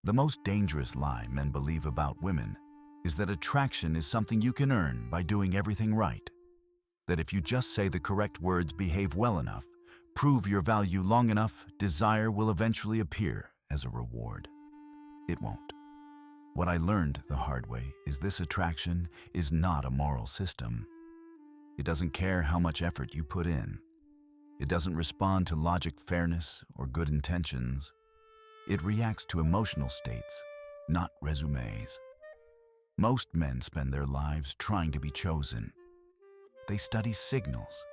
The most dangerous lie men believe about women is that attraction is something you can earn by doing everything right. That if you just say the correct words, behave well enough, prove your value long enough, desire will eventually appear as a reward. It won't. What I learned the hard way is this attraction is not a moral system. It doesn't care how much effort you put in. It doesn't respond to logic, fairness, or good intentions. It reacts to emotional states, not resumes. Most men spend their lives trying to be chosen. They study signals.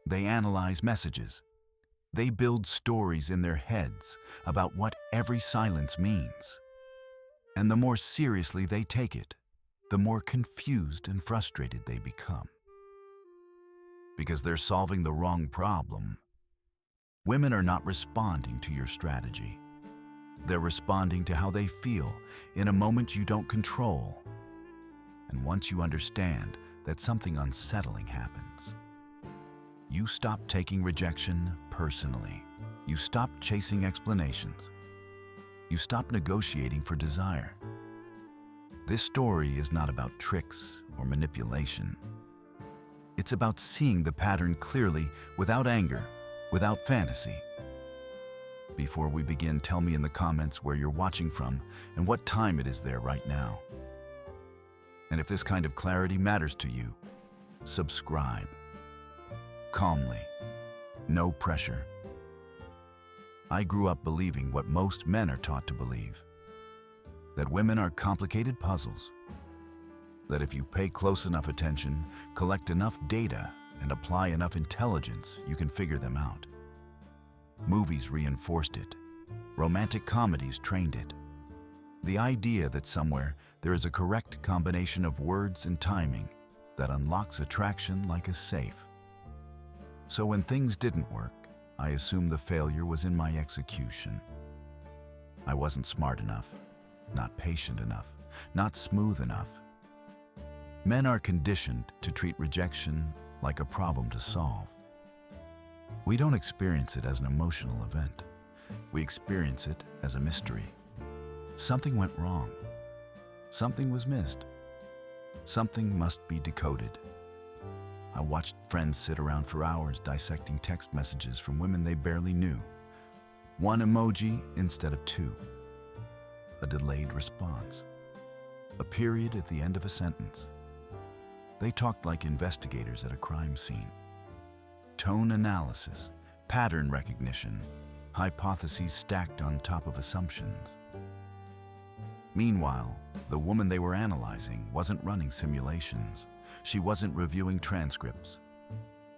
They analyze messages. They build stories in their heads about what every silence means. And the more seriously they take it, the more confused and frustrated they become. Because they're solving the wrong problem. Women are not responding to your strategy. They're responding to how they feel in a moment you don't control. And once you understand that something unsettling happens, you stop taking rejection personally. You stop chasing explanations. You stop negotiating for desire. This story is not about tricks or manipulation. It's about seeing the pattern clearly without anger, without fantasy. Before we begin, tell me in the comments where you're watching from and what time it is there right now. And if this kind of clarity matters to you, subscribe. Calmly. No pressure. I grew up believing what most men are taught to believe. That women are complicated puzzles. That if you pay close enough attention, collect enough data, and apply enough intelligence, you can figure them out. Movies reinforced it. Romantic comedies trained it. The idea that somewhere there is a correct combination of words and timing that unlocks attraction like a safe. So when things didn't work, I assumed the failure was in my execution. I wasn't smart enough, not patient enough, not smooth enough. Men are conditioned to treat rejection like a problem to solve. We don't experience it as an emotional event. We experience it as a mystery. Something went wrong. Something was missed. Something must be decoded. I watched friends sit around for hours dissecting text messages from women they barely knew. One emoji instead of two. A delayed response. A period at the end of a sentence. They talked like investigators at a crime scene. Tone analysis, pattern recognition, hypotheses stacked on top of assumptions. Meanwhile, the woman they were analyzing wasn't running simulations. She wasn't reviewing transcripts.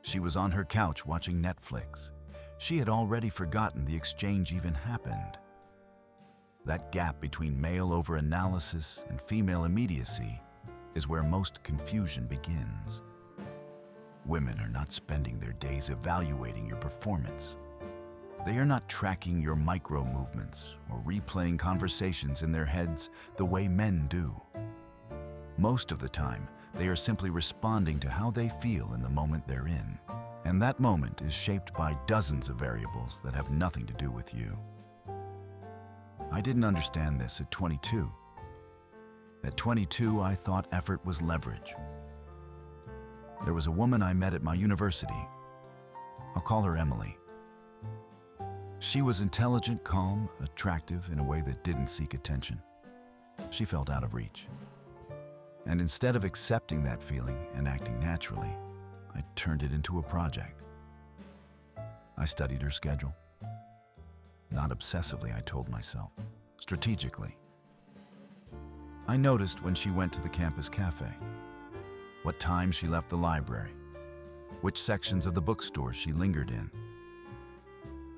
She was on her couch watching Netflix. She had already forgotten the exchange even happened. That gap between male over-analysis and female immediacy is where most confusion begins. Women are not spending their days evaluating your performance. They are not tracking your micro-movements or replaying conversations in their heads the way men do. Most of the time, they are simply responding to how they feel in the moment they're in. And that moment is shaped by dozens of variables that have nothing to do with you. I didn't understand this at 22. At 22, I thought effort was leverage. There was a woman I met at my university. I'll call her Emily. She was intelligent, calm, attractive in a way that didn't seek attention. She felt out of reach. And instead of accepting that feeling and acting naturally, I turned it into a project. I studied her schedule. Not obsessively, I told myself. Strategically. I noticed when she went to the campus cafe, what time she left the library, which sections of the bookstore she lingered in.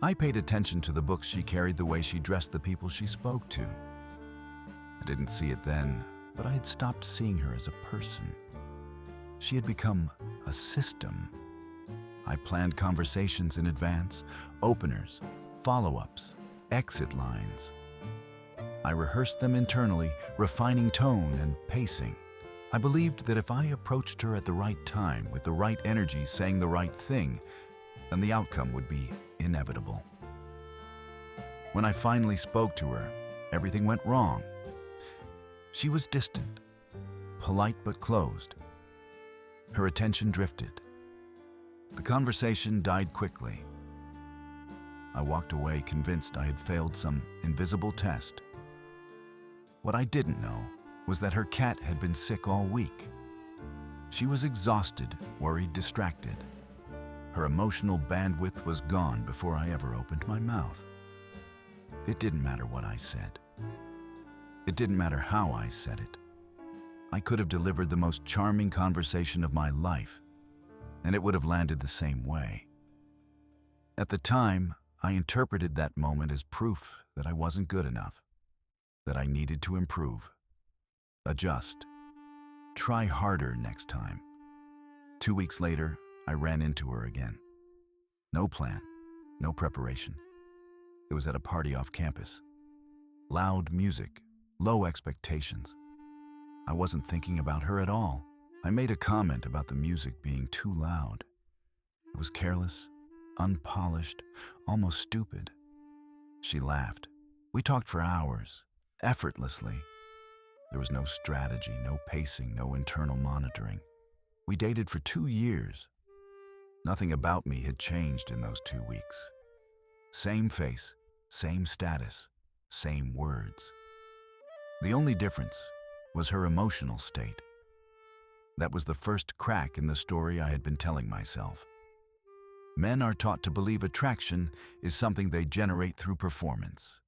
I paid attention to the books she carried, the way she dressed, the people she spoke to. I didn't see it then, but I had stopped seeing her as a person. She had become a system. I planned conversations in advance, openers, follow-ups, exit lines. I rehearsed them internally, refining tone and pacing. I believed that if I approached her at the right time, with the right energy, saying the right thing, then the outcome would be inevitable. When I finally spoke to her, everything went wrong. She was distant, polite but closed. Her attention drifted. The conversation died quickly. I walked away convinced I had failed some invisible test. What I didn't know was that her cat had been sick all week. She was exhausted, worried, distracted. Her emotional bandwidth was gone before I ever opened my mouth. It didn't matter what I said. It didn't matter how I said it. I could have delivered the most charming conversation of my life, and it would have landed the same way. At the time, I interpreted that moment as proof that I wasn't good enough, that I needed to improve, adjust, try harder next time. 2 weeks later, I ran into her again. No plan, no preparation. It was at a party off campus. Loud music, low expectations. I wasn't thinking about her at all. I made a comment about the music being too loud. It was careless, unpolished, almost stupid. She laughed. We talked for hours, effortlessly. There was no strategy, no pacing, no internal monitoring. We dated for 2 years. Nothing about me had changed in those 2 weeks. Same face, same status, same words. The only difference was her emotional state. That was the first crack in the story I had been telling myself. Men are taught to believe attraction is something they generate through performance.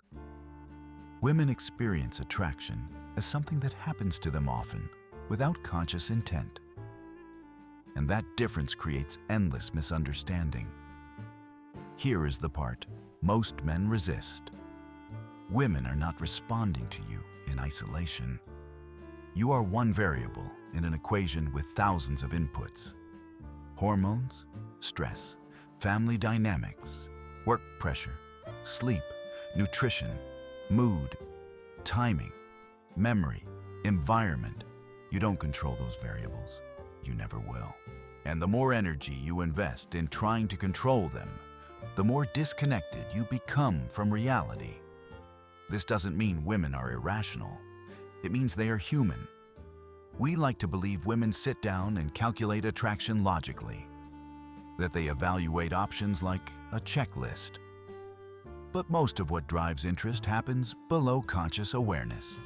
Women experience attraction as something that happens to them often, without conscious intent. And that difference creates endless misunderstanding. Here is the part most men resist. Women are not responding to you in isolation. You are one variable in an equation with thousands of inputs. Hormones, stress, family dynamics, work pressure, sleep, nutrition, mood, timing, memory, environment. You don't control those variables. You never will. And the more energy you invest in trying to control them, the more disconnected you become from reality. This doesn't mean women are irrational. It means they are human. We like to believe women sit down and calculate attraction logically, that they evaluate options like a checklist. But most of what drives interest happens below conscious awareness.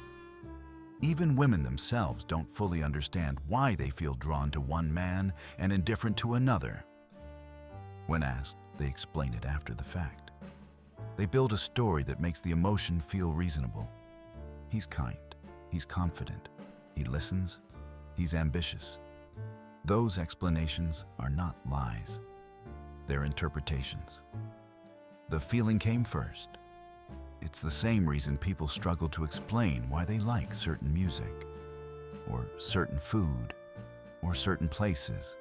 Even women themselves don't fully understand why they feel drawn to one man and indifferent to another. When asked, they explain it after the fact. They build a story that makes the emotion feel reasonable. He's kind, he's confident, he listens, he's ambitious. Those explanations are not lies. They're interpretations. The feeling came first. It's the same reason people struggle to explain why they like certain music, or certain food, or certain places.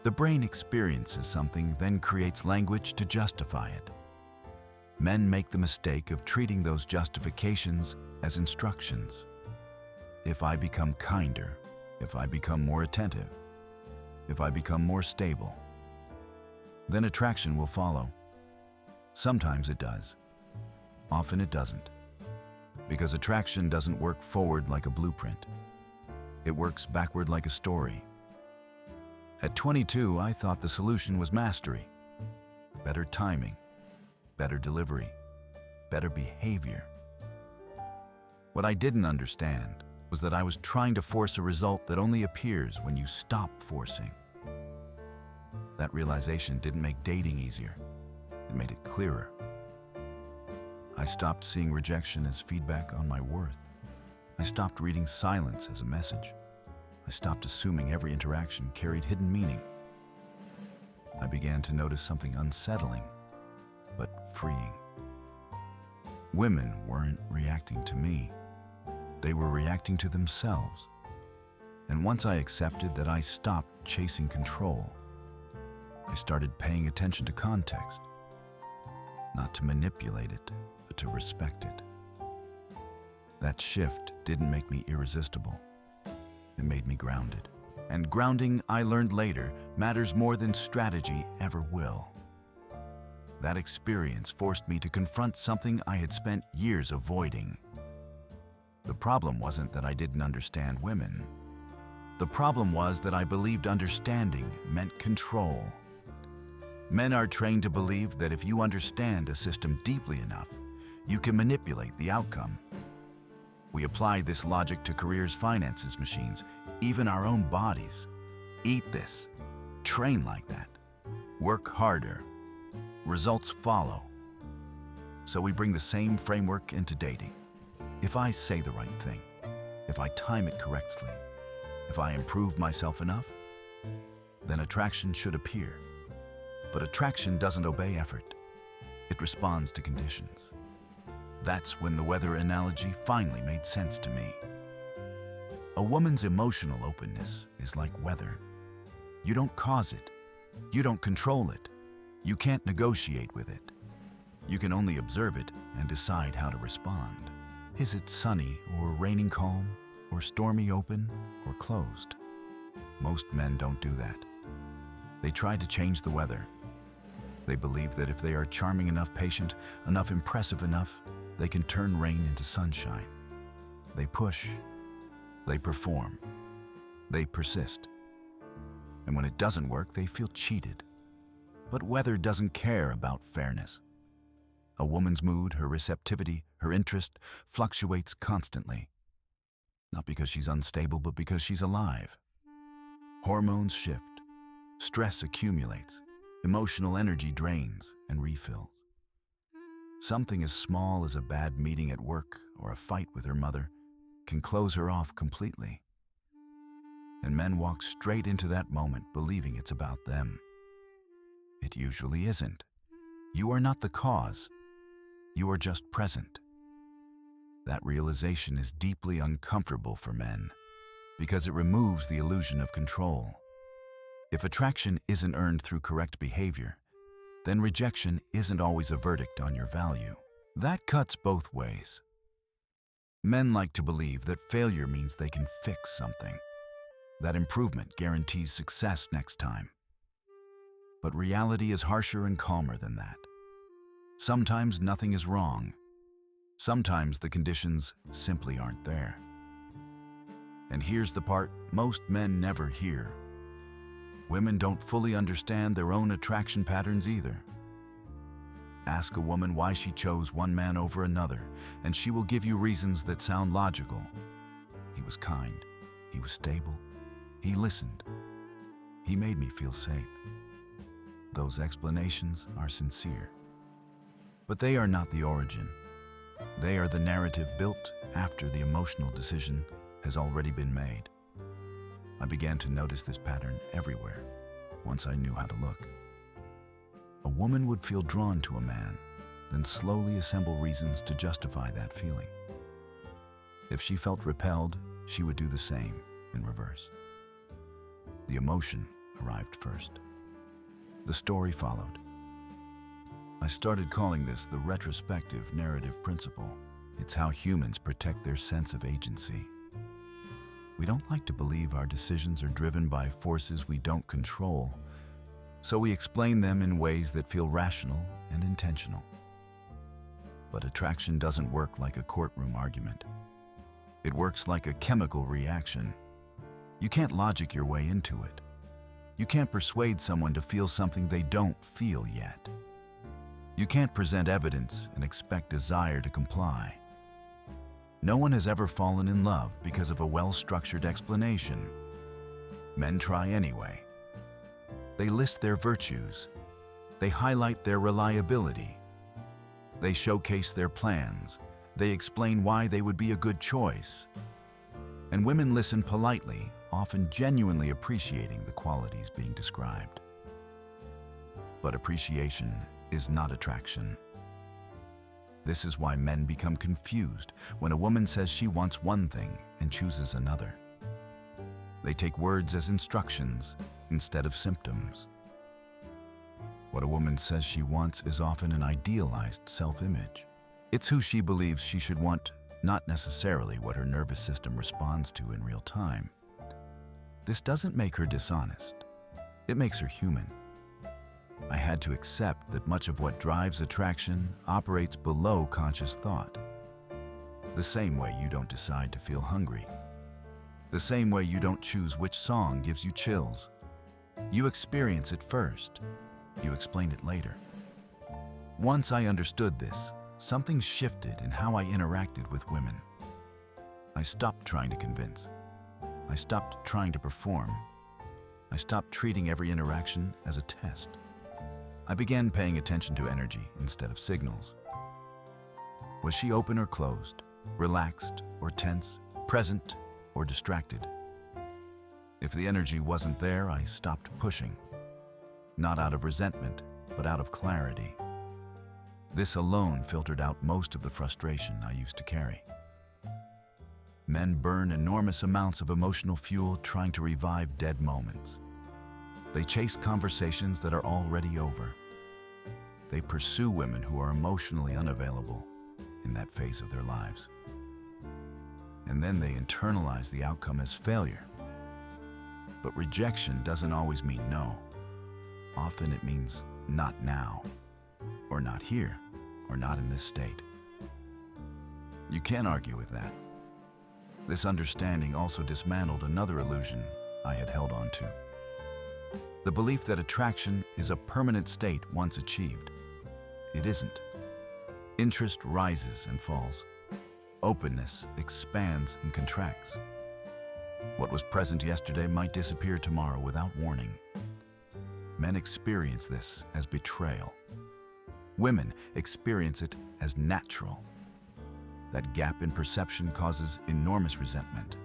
The brain experiences something, then creates language to justify it. Men make the mistake of treating those justifications as instructions. If I become kinder, if I become more attentive, if I become more stable, then attraction will follow. Sometimes it does. Often it doesn't. Because attraction doesn't work forward like a blueprint. It works backward like a story. At 22, I thought the solution was mastery. Better timing, better delivery, better behavior. What I didn't understand was that I was trying to force a result that only appears when you stop forcing. That realization didn't make dating easier. It made it clearer. I stopped seeing rejection as feedback on my worth. I stopped reading silence as a message. I stopped assuming every interaction carried hidden meaning. I began to notice something unsettling, but freeing. Women weren't reacting to me. They were reacting to themselves. And once I accepted that I stopped chasing control, I started paying attention to context. Not to manipulate it, but to respect it. That shift didn't make me irresistible. It made me grounded. And grounding, I learned later, matters more than strategy ever will. That experience forced me to confront something I had spent years avoiding. The problem wasn't that I didn't understand women. The problem was that I believed understanding meant control. Men are trained to believe that if you understand a system deeply enough, you can manipulate the outcome. We apply this logic to careers, finances, machines, even our own bodies. Eat this, train like that, work harder, results follow. So we bring the same framework into dating. If I say the right thing, if I time it correctly, if I improve myself enough, then attraction should appear. But attraction doesn't obey effort. It responds to conditions. That's when the weather analogy finally made sense to me. A woman's emotional openness is like weather. You don't cause it. You don't control it. You can't negotiate with it. You can only observe it and decide how to respond. Is it sunny or raining calm, or stormy open or closed? Most men don't do that. They try to change the weather. They believe that if they are charming enough, patient enough, impressive enough, they can turn rain into sunshine. They push. They perform. They persist. And when it doesn't work, they feel cheated. But weather doesn't care about fairness. A woman's mood, her receptivity, her interest fluctuates constantly. Not because she's unstable, but because she's alive. Hormones shift. Stress accumulates. Emotional energy drains and refills. Something as small as a bad meeting at work or a fight with her mother can close her off completely. And men walk straight into that moment believing it's about them. It usually isn't. You are not the cause. You are just present. That realization is deeply uncomfortable for men because it removes the illusion of control. If attraction isn't earned through correct behavior, then rejection isn't always a verdict on your value. That cuts both ways. Men like to believe that failure means they can fix something, that improvement guarantees success next time. But reality is harsher and calmer than that. Sometimes nothing is wrong. Sometimes the conditions simply aren't there. And here's the part most men never hear. Women don't fully understand their own attraction patterns either. Ask a woman why she chose one man over another, and she will give you reasons that sound logical. He was kind. He was stable. He listened. He made me feel safe. Those explanations are sincere. But they are not the origin. They are the narrative built after the emotional decision has already been made. I began to notice this pattern everywhere once I knew how to look. A woman would feel drawn to a man, then slowly assemble reasons to justify that feeling. If she felt repelled, she would do the same in reverse. The emotion arrived first. The story followed. I started calling this the retrospective narrative principle. It's how humans protect their sense of agency. We don't like to believe our decisions are driven by forces we don't control, so we explain them in ways that feel rational and intentional. But attraction doesn't work like a courtroom argument. It works like a chemical reaction. You can't logic your way into it. You can't persuade someone to feel something they don't feel yet. You can't present evidence and expect desire to comply. No one has ever fallen in love because of a well-structured explanation. Men try anyway. They list their virtues. They highlight their reliability. They showcase their plans. They explain why they would be a good choice. And women listen politely, often genuinely appreciating the qualities being described. But appreciation is not attraction. This is why men become confused when a woman says she wants one thing and chooses another. They take words as instructions instead of symptoms. What a woman says she wants is often an idealized self-image. It's who she believes she should want, not necessarily what her nervous system responds to in real time. This doesn't make her dishonest. It makes her human. I had to accept that much of what drives attraction operates below conscious thought. The same way you don't decide to feel hungry. The same way you don't choose which song gives you chills. You experience it first. You explain it later. Once I understood this, something shifted in how I interacted with women. I stopped trying to convince. I stopped trying to perform. I stopped treating every interaction as a test. I began paying attention to energy instead of signals. Was she open or closed, relaxed or tense, present or distracted? If the energy wasn't there, I stopped pushing. Not out of resentment, but out of clarity. This alone filtered out most of the frustration I used to carry. Men burn enormous amounts of emotional fuel trying to revive dead moments. They chase conversations that are already over. They pursue women who are emotionally unavailable in that phase of their lives. And then they internalize the outcome as failure. But rejection doesn't always mean no. Often it means not now, or not here, or not in this state. You can't argue with that. This understanding also dismantled another illusion I had held on to. The belief that attraction is a permanent state once achieved. It isn't. Interest rises and falls. Openness expands and contracts. What was present yesterday might disappear tomorrow without warning. Men experience this as betrayal. Women experience it as natural. That gap in perception causes enormous resentment.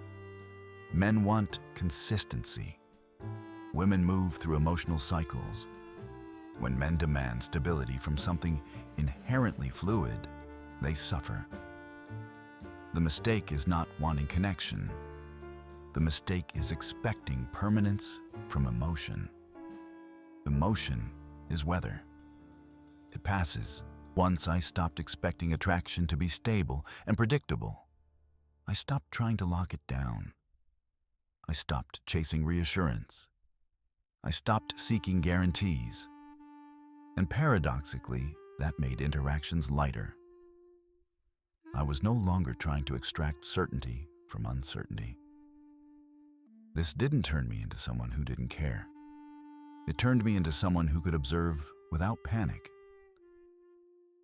Men want consistency. Women move through emotional cycles. When men demand stability from something inherently fluid, they suffer. The mistake is not wanting connection. The mistake is expecting permanence from emotion. Emotion is weather. It passes. Once I stopped expecting attraction to be stable and predictable. I stopped trying to lock it down. I stopped chasing reassurance. I stopped seeking guarantees. And paradoxically, that made interactions lighter. I was no longer trying to extract certainty from uncertainty. This didn't turn me into someone who didn't care. It turned me into someone who could observe without panic.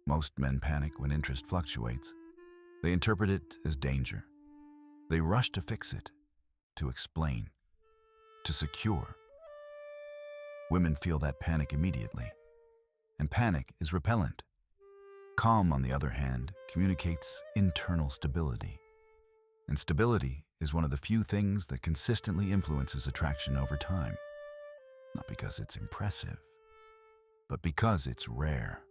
Most men panic when interest fluctuates. They interpret it as danger. They rush to fix it, to explain, to secure. Women feel that panic immediately, and panic is repellent. Calm, on the other hand, communicates internal stability. And stability is one of the few things that consistently influences attraction over time. Not because it's impressive, but because it's rare.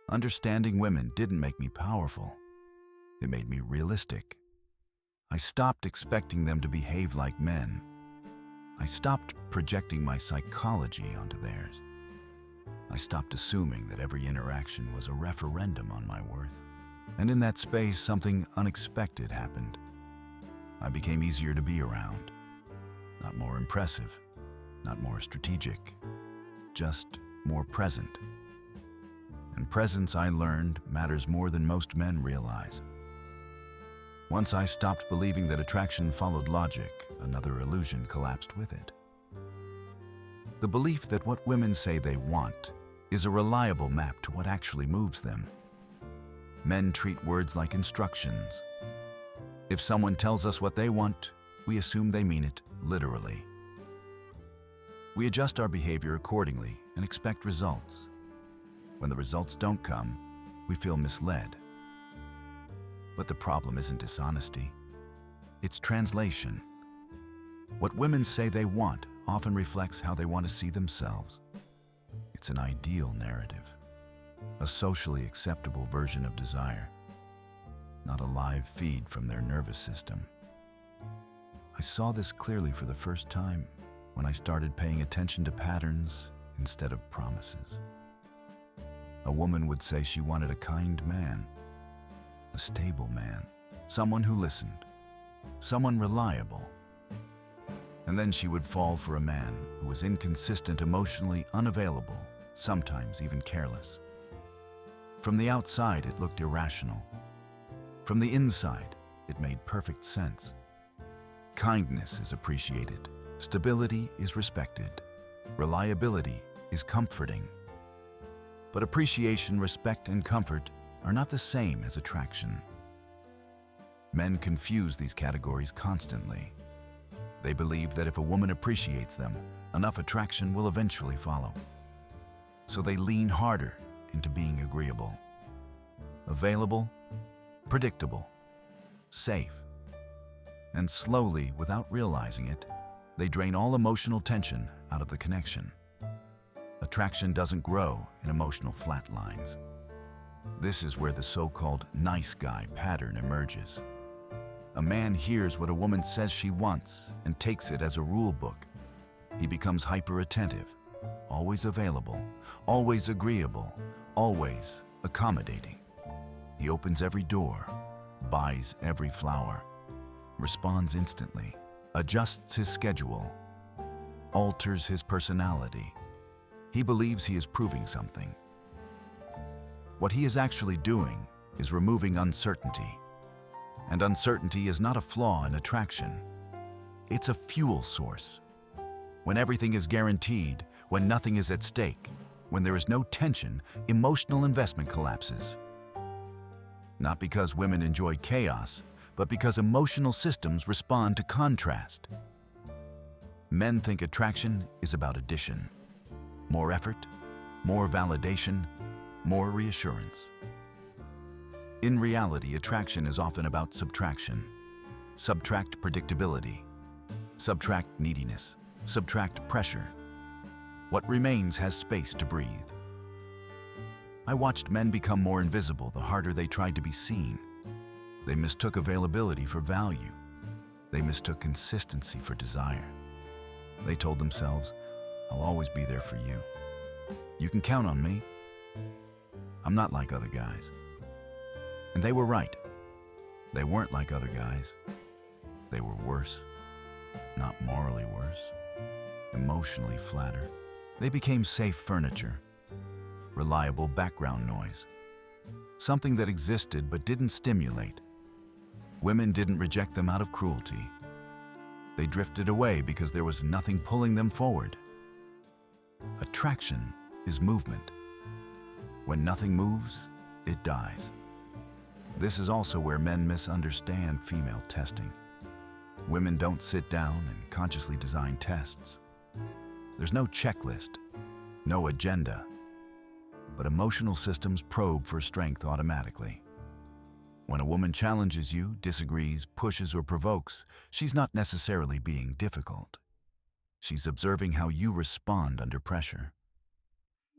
Understanding women didn't make me powerful. It made me realistic. I stopped expecting them to behave like men. I stopped projecting my psychology onto theirs. I stopped assuming that every interaction was a referendum on my worth. And in that space, something unexpected happened. I became easier to be around. Not more impressive, not more strategic, just more present. And presence, I learned, matters more than most men realize. Once I stopped believing that attraction followed logic, another illusion collapsed with it. The belief that what women say they want is a reliable map to what actually moves them. Men treat words like instructions. If someone tells us what they want, we assume they mean it literally. We adjust our behavior accordingly and expect results. When the results don't come, we feel misled. But the problem isn't dishonesty. It's translation. What women say they want often reflects how they want to see themselves. It's an ideal narrative, a socially acceptable version of desire, not a live feed from their nervous system. I saw this clearly for the first time when I started paying attention to patterns instead of promises. A woman would say she wanted a kind man, a stable man, someone who listened, someone reliable. And then she would fall for a man who was inconsistent, emotionally unavailable, sometimes even careless. From the outside, it looked irrational. From the inside, it made perfect sense. Kindness is appreciated, stability is respected, reliability is comforting. But appreciation, respect, and comfort are not the same as attraction. Men confuse these categories constantly. They believe that if a woman appreciates them, enough attraction will eventually follow. So they lean harder into being agreeable, available, predictable, safe. And slowly, without realizing it, they drain all emotional tension out of the connection. Attraction doesn't grow in emotional flat lines. This is where the so-called nice guy pattern emerges. A man hears what a woman says she wants and takes it as a rule book. He becomes hyper-attentive, always available, always agreeable, always accommodating. He opens every door, buys every flower, responds instantly, adjusts his schedule, alters his personality. He believes he is proving something. What he is actually doing is removing uncertainty. And uncertainty is not a flaw in attraction. It's a fuel source. When everything is guaranteed, when nothing is at stake, when there is no tension, emotional investment collapses. Not because women enjoy chaos, but because emotional systems respond to contrast. Men think attraction is about addition. More effort, more validation, more reassurance. In reality, attraction is often about subtraction. Subtract predictability. Subtract neediness. Subtract pressure. What remains has space to breathe. I watched men become more invisible the harder they tried to be seen. They mistook availability for value. They mistook consistency for desire. They told themselves, "I'll always be there for you. You can count on me. I'm not like other guys." And they were right. They weren't like other guys. They were worse. Not morally worse. Emotionally flatter. They became safe furniture. Reliable background noise. Something that existed but didn't stimulate. Women didn't reject them out of cruelty. They drifted away because there was nothing pulling them forward. Attraction is movement. When nothing moves, it dies. This is also where men misunderstand female testing. Women don't sit down and consciously design tests. There's no checklist, no agenda, but emotional systems probe for strength automatically. When a woman challenges you, disagrees, pushes, or provokes, she's not necessarily being difficult. She's observing how you respond under pressure.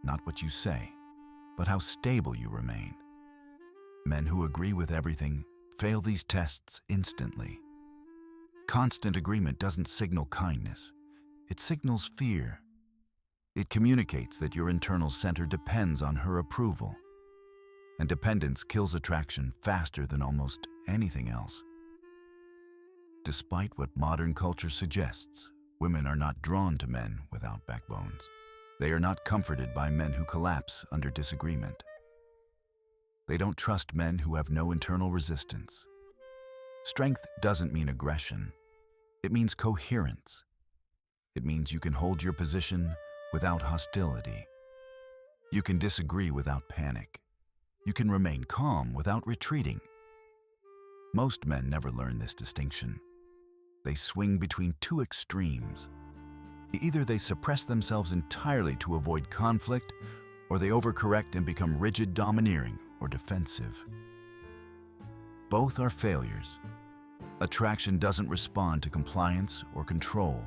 Not what you say, but how stable you remain. Men who agree with everything fail these tests instantly. Constant agreement doesn't signal kindness. It signals fear. It communicates that your internal center depends on her approval. And dependence kills attraction faster than almost anything else. Despite what modern culture suggests, women are not drawn to men without backbones. They are not comforted by men who collapse under disagreement. They don't trust men who have no internal resistance. Strength doesn't mean aggression. It means coherence. It means you can hold your position without hostility. You can disagree without panic. You can remain calm without retreating. Most men never learn this distinction. They swing between two extremes. Either they suppress themselves entirely to avoid conflict, or they overcorrect and become rigid, domineering, or defensive. Both are failures. Attraction doesn't respond to compliance or control.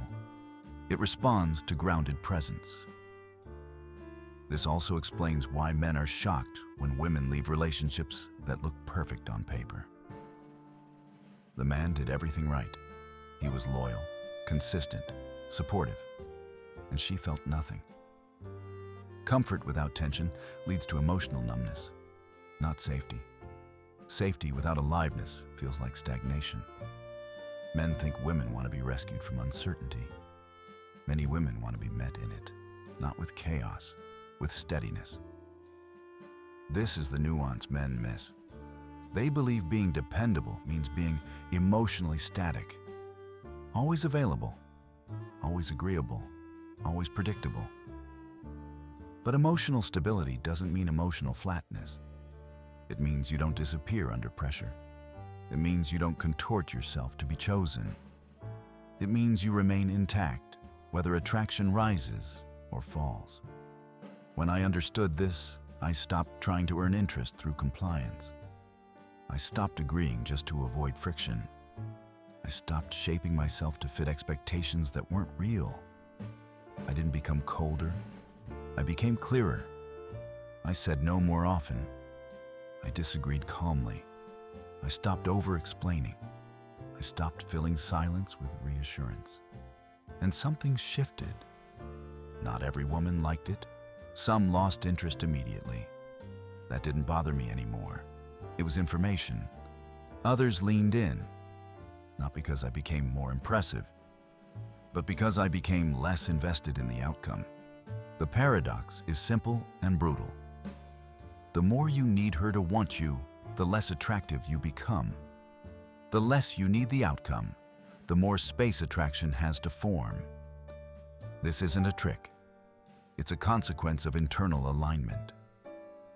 It responds to grounded presence. This also explains why men are shocked when women leave relationships that look perfect on paper. The man did everything right. He was loyal, consistent, supportive, and she felt nothing. Comfort without tension leads to emotional numbness, not safety. Safety without aliveness feels like stagnation. Men think women want to be rescued from uncertainty. Many women want to be met in it, not with chaos, with steadiness. This is the nuance men miss. They believe being dependable means being emotionally static, always available, always agreeable, always predictable. But emotional stability doesn't mean emotional flatness. It means you don't disappear under pressure. It means you don't contort yourself to be chosen. It means you remain intact, whether attraction rises or falls. When I understood this, I stopped trying to earn interest through compliance. I stopped agreeing just to avoid friction. I stopped shaping myself to fit expectations that weren't real. I didn't become colder. I became clearer. I said no more often. I disagreed calmly. I stopped over-explaining. I stopped filling silence with reassurance. And something shifted. Not every woman liked it. Some lost interest immediately. That didn't bother me anymore. It was information. Others leaned in, not because I became more impressive, but because I became less invested in the outcome. The paradox is simple and brutal. The more you need her to want you, the less attractive you become. The less you need the outcome, the more space attraction has to form. This isn't a trick. It's a consequence of internal alignment.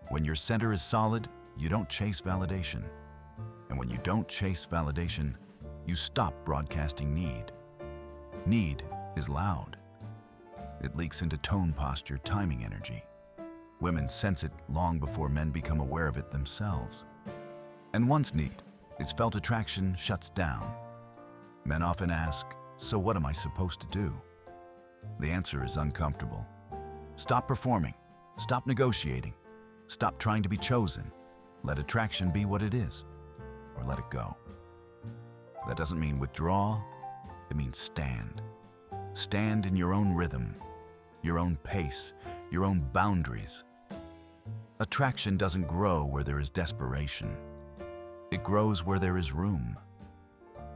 When your center is solid, you don't chase validation. And when you don't chase validation, you stop broadcasting need. Need is loud. It leaks into tone, posture, timing, energy. Women sense it long before men become aware of it themselves. And once need is felt, attraction shuts down. Men often ask, so what am I supposed to do? The answer is uncomfortable. Stop performing. Stop negotiating. Stop trying to be chosen. Let attraction be what it is, or let it go. That doesn't mean withdraw. It means stand. Stand in your own rhythm, your own pace, your own boundaries. Attraction doesn't grow where there is desperation. It grows where there is room.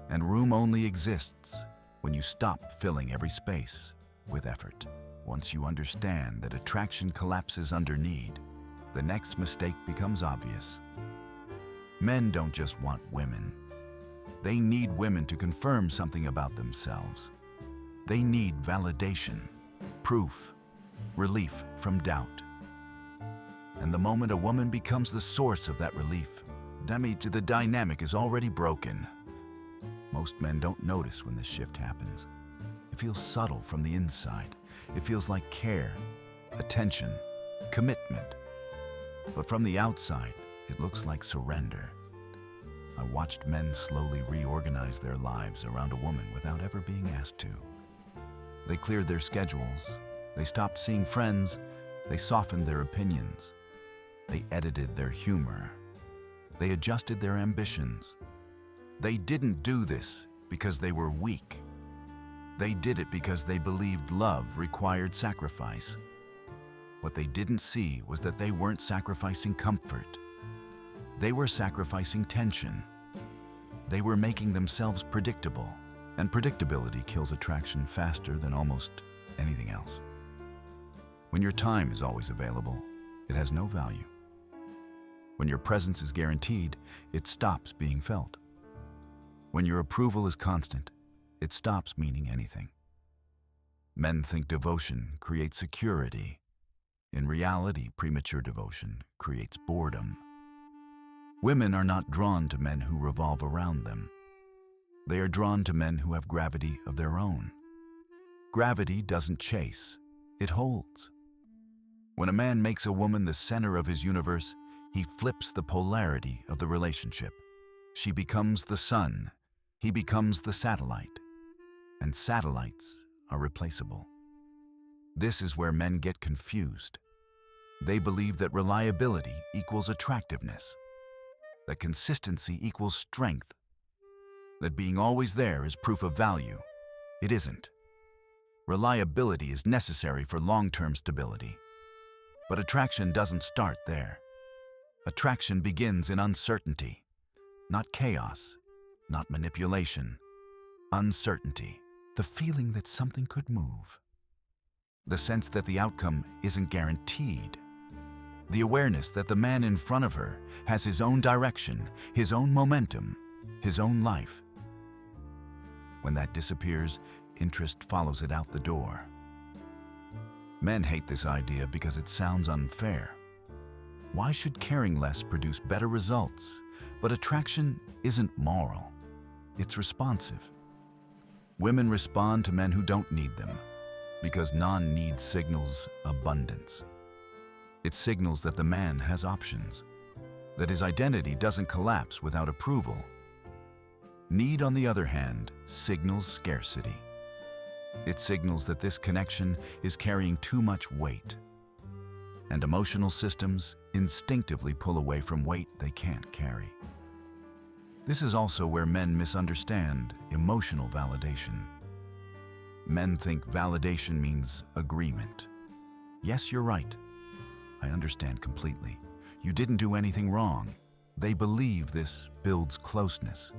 And room only exists when you stop filling every space with effort. Once you understand that attraction collapses under need, the next mistake becomes obvious. Men don't just want women. They need women to confirm something about themselves. They need validation, proof, relief from doubt. And the moment a woman becomes the source of that relief, the dynamic is already broken. Most men don't notice when this shift happens. It feels subtle from the inside. It feels like care, attention, commitment. But from the outside, it looks like surrender. I watched men slowly reorganize their lives around a woman without ever being asked to. They cleared their schedules. They stopped seeing friends. They softened their opinions. They edited their humor. They adjusted their ambitions. They didn't do this because they were weak. They did it because they believed love required sacrifice. What they didn't see was that they weren't sacrificing comfort. They were sacrificing tension. They were making themselves predictable, and predictability kills attraction faster than almost anything else. When your time is always available, it has no value. When your presence is guaranteed, it stops being felt. When your approval is constant, it stops meaning anything. Men think devotion creates security. In reality, premature devotion creates boredom. Women are not drawn to men who revolve around them. They are drawn to men who have gravity of their own. Gravity doesn't chase, it holds. When a man makes a woman the center of his universe, he flips the polarity of the relationship. She becomes the sun, he becomes the satellite. And satellites are replaceable. This is where men get confused. They believe that reliability equals attractiveness, that consistency equals strength, that being always there is proof of value. It isn't. Reliability is necessary for long-term stability. But attraction doesn't start there. Attraction begins in uncertainty, not chaos, not manipulation, uncertainty, the feeling that something could move, the sense that the outcome isn't guaranteed, the awareness that the man in front of her has his own direction, his own momentum, his own life. When that disappears, interest follows it out the door. Men hate this idea because it sounds unfair. Why should caring less produce better results? But attraction isn't moral. It's responsive. Women respond to men who don't need them because non-need signals abundance. It signals that the man has options, that his identity doesn't collapse without approval. Need, on the other hand, signals scarcity. It signals that this connection is carrying too much weight, and emotional systems instinctively pull away from weight they can't carry. This is also where men misunderstand emotional validation. Men think validation means agreement. Yes, you're right. I understand completely. You didn't do anything wrong. They believe this builds closeness.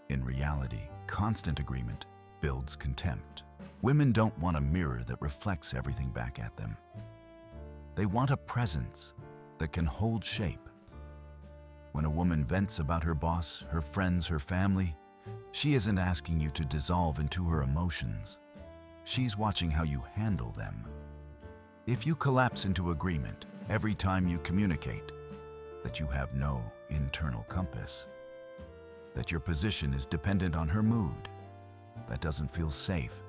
In reality, constant agreement builds contempt. Women don't want a mirror that reflects everything back at them. They want a presence that can hold shape. When a woman vents about her boss, her friends, her family, she isn't asking you to dissolve into her emotions. She's watching how you handle them. If you collapse into agreement every time you communicate that you have no internal compass, that your position is dependent on her mood, that doesn't feel safe.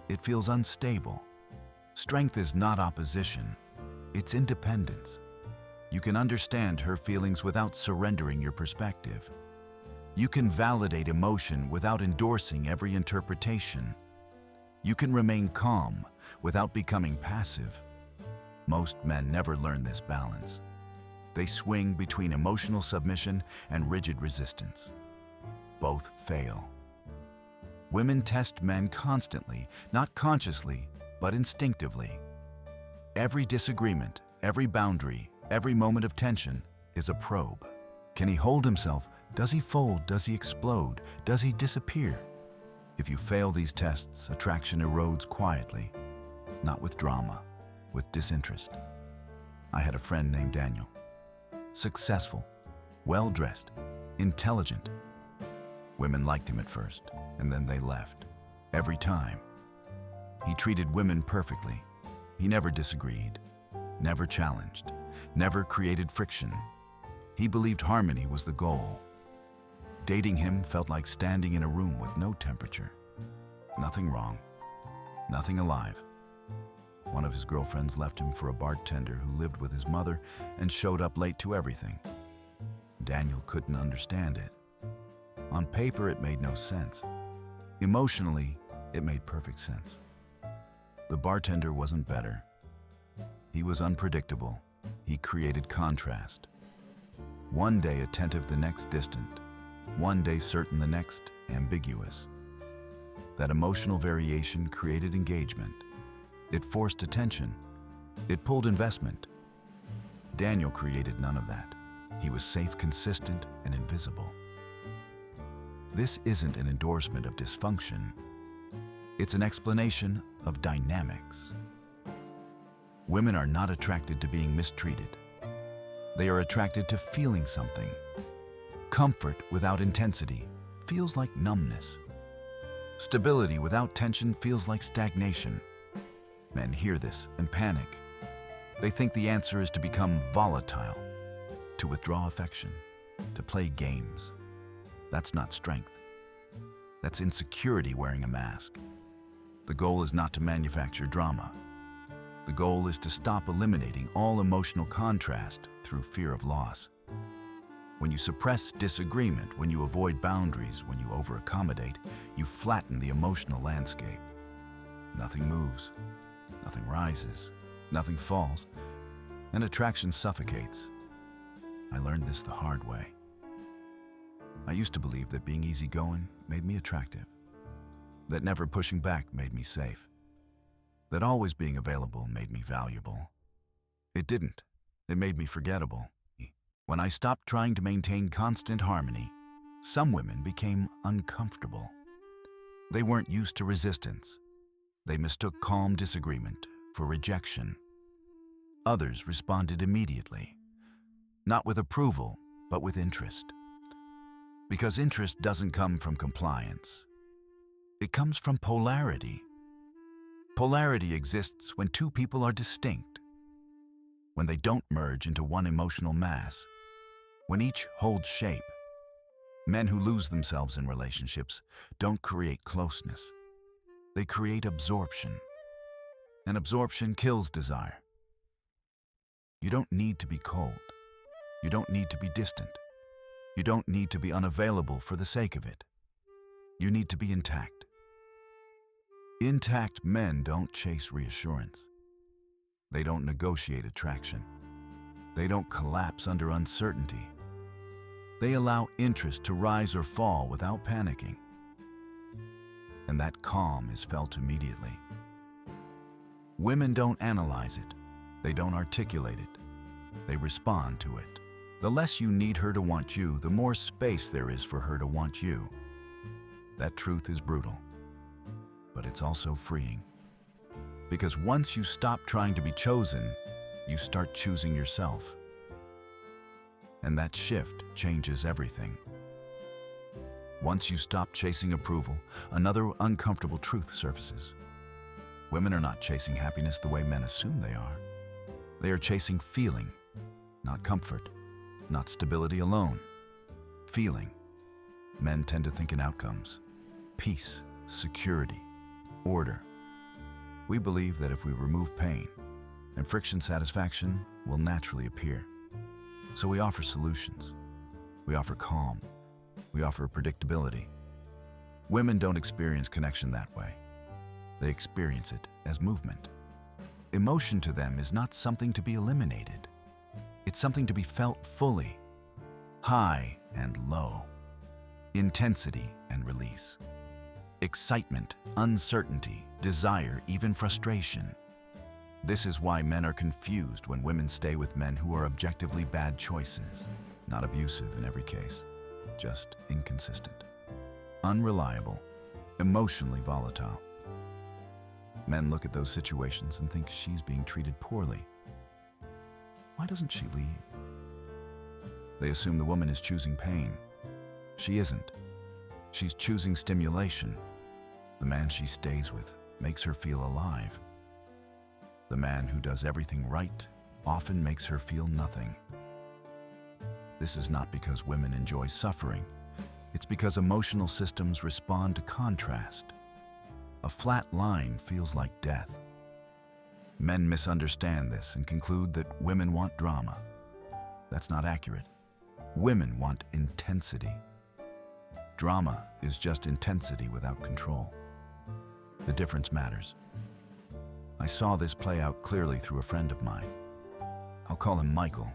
It feels unstable. Strength is not opposition, it's independence. You can understand her feelings without surrendering your perspective. You can validate emotion without endorsing every interpretation. You can remain calm without becoming passive. Most men never learn this balance. They swing between emotional submission and rigid resistance. Both fail. Women test men constantly, not consciously, but instinctively. Every disagreement, every boundary, every moment of tension is a probe. Can he hold himself? Does he fold? Does he explode? Does he disappear? If you fail these tests, attraction erodes quietly, not with drama, with disinterest. I had a friend named Daniel. Successful, well-dressed, intelligent. Women liked him at first, and then they left. Every time. He treated women perfectly. He never disagreed, never challenged, never created friction. He believed harmony was the goal. Dating him felt like standing in a room with no temperature. Nothing wrong, nothing alive. One of his girlfriends left him for a bartender who lived with his mother and showed up late to everything. Daniel couldn't understand it. On paper, it made no sense. Emotionally, it made perfect sense. The bartender wasn't better. He was unpredictable. He created contrast. One day attentive, the next distant. One day certain, the next ambiguous. That emotional variation created engagement. It forced attention. It pulled investment. Daniel created none of that. He was safe, consistent, and invisible. This isn't an endorsement of dysfunction. It's an explanation of dynamics. Women are not attracted to being mistreated. They are attracted to feeling something. Comfort without intensity feels like numbness. Stability without tension feels like stagnation. Men hear this and panic. They think the answer is to become volatile, to withdraw affection, to play games. That's not strength. That's insecurity wearing a mask. The goal is not to manufacture drama. The goal is to stop eliminating all emotional contrast through fear of loss. When you suppress disagreement, when you avoid boundaries, when you over-accommodate, you flatten the emotional landscape. Nothing moves, nothing rises, nothing falls, and attraction suffocates. I learned this the hard way. I used to believe that being easygoing made me attractive, that never pushing back made me safe, that always being available made me valuable. It didn't. It made me forgettable. When I stopped trying to maintain constant harmony, some women became uncomfortable. They weren't used to resistance. They mistook calm disagreement for rejection. Others responded immediately, not with approval, but with interest. Because interest doesn't come from compliance. It comes from polarity. Polarity exists when two people are distinct, when they don't merge into one emotional mass, when each holds shape. Men who lose themselves in relationships don't create closeness. They create absorption, and absorption kills desire. You don't need to be cold. You don't need to be distant. You don't need to be unavailable for the sake of it. You need to be intact. Intact men don't chase reassurance. They don't negotiate attraction. They don't collapse under uncertainty. They allow interest to rise or fall without panicking. And that calm is felt immediately. Women don't analyze it. They don't articulate it. They respond to it. The less you need her to want you, the more space there is for her to want you. That truth is brutal, but it's also freeing. Because once you stop trying to be chosen, you start choosing yourself. And that shift changes everything. Once you stop chasing approval, another uncomfortable truth surfaces. Women are not chasing happiness the way men assume they are. They are chasing feeling, not comfort, not stability alone. Feeling. Men tend to think in outcomes: peace, security, order. We believe that if we remove pain and friction, satisfaction will naturally appear. So we offer solutions. We offer calm. We offer predictability. Women don't experience connection that way. They experience it as movement. Emotion to them is not something to be eliminated. It's something to be felt fully, high and low, intensity and release, excitement, uncertainty, desire, even frustration. This is why men are confused when women stay with men who are objectively bad choices, not abusive in every case, just inconsistent, unreliable, emotionally volatile. Men look at those situations and think she's being treated poorly. Why doesn't she leave? They assume the woman is choosing pain. She isn't. She's choosing stimulation. The man she stays with makes her feel alive. The man who does everything right often makes her feel nothing. This is not because women enjoy suffering. It's because emotional systems respond to contrast. A flat line feels like death. Men misunderstand this and conclude that women want drama. That's not accurate. Women want intensity. Drama is just intensity without control. The difference matters. I saw this play out clearly through a friend of mine. I'll call him Michael.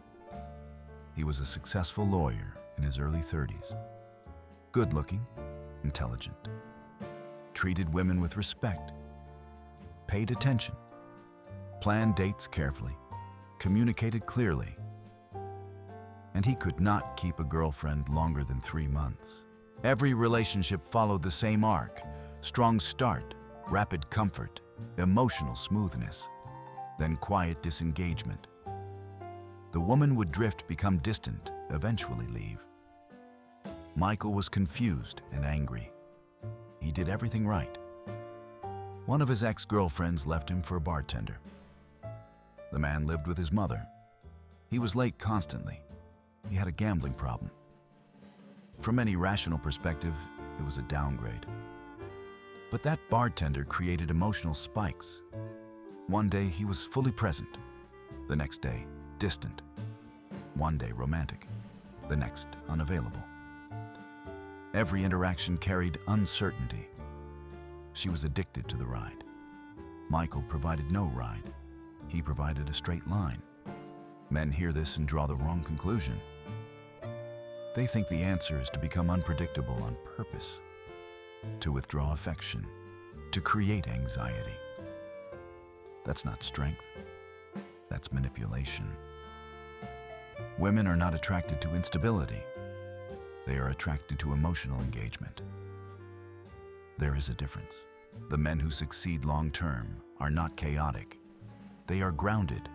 He was a successful lawyer in his early 30s. Good-looking, intelligent, treated women with respect, paid attention, planned dates carefully, communicated clearly. And he could not keep a girlfriend longer than 3 months. Every relationship followed the same arc: strong start, rapid comfort, emotional smoothness, then quiet disengagement. The woman would drift, become distant, eventually leave. Michael was confused and angry. He did everything right. One of his ex-girlfriends left him for a bartender. The man lived with his mother. He was late constantly. He had a gambling problem. From any rational perspective, it was a downgrade. But that bartender created emotional spikes. One day he was fully present. The next day, distant. One day romantic. The next, unavailable. Every interaction carried uncertainty. She was addicted to the ride. Michael provided no ride. He provided a straight line. Men hear this and draw the wrong conclusion. They think the answer is to become unpredictable on purpose, to withdraw affection, to create anxiety. That's not strength. That's manipulation. Women are not attracted to instability. They are attracted to emotional engagement. There is a difference. The men who succeed long-term are not chaotic. They are grounded,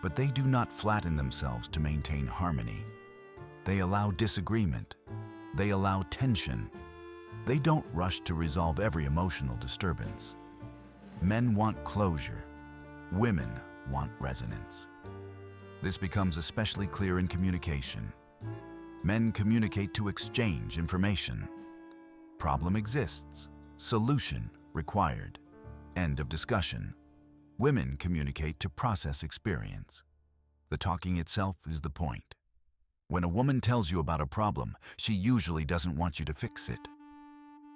but they do not flatten themselves to maintain harmony. They allow disagreement. They allow tension. They don't rush to resolve every emotional disturbance. Men want closure. Women want resonance. This becomes especially clear in communication. Men communicate to exchange information. Problem exists. Solution required. End of discussion. Women communicate to process experience. The talking itself is the point. When a woman tells you about a problem, she usually doesn't want you to fix it.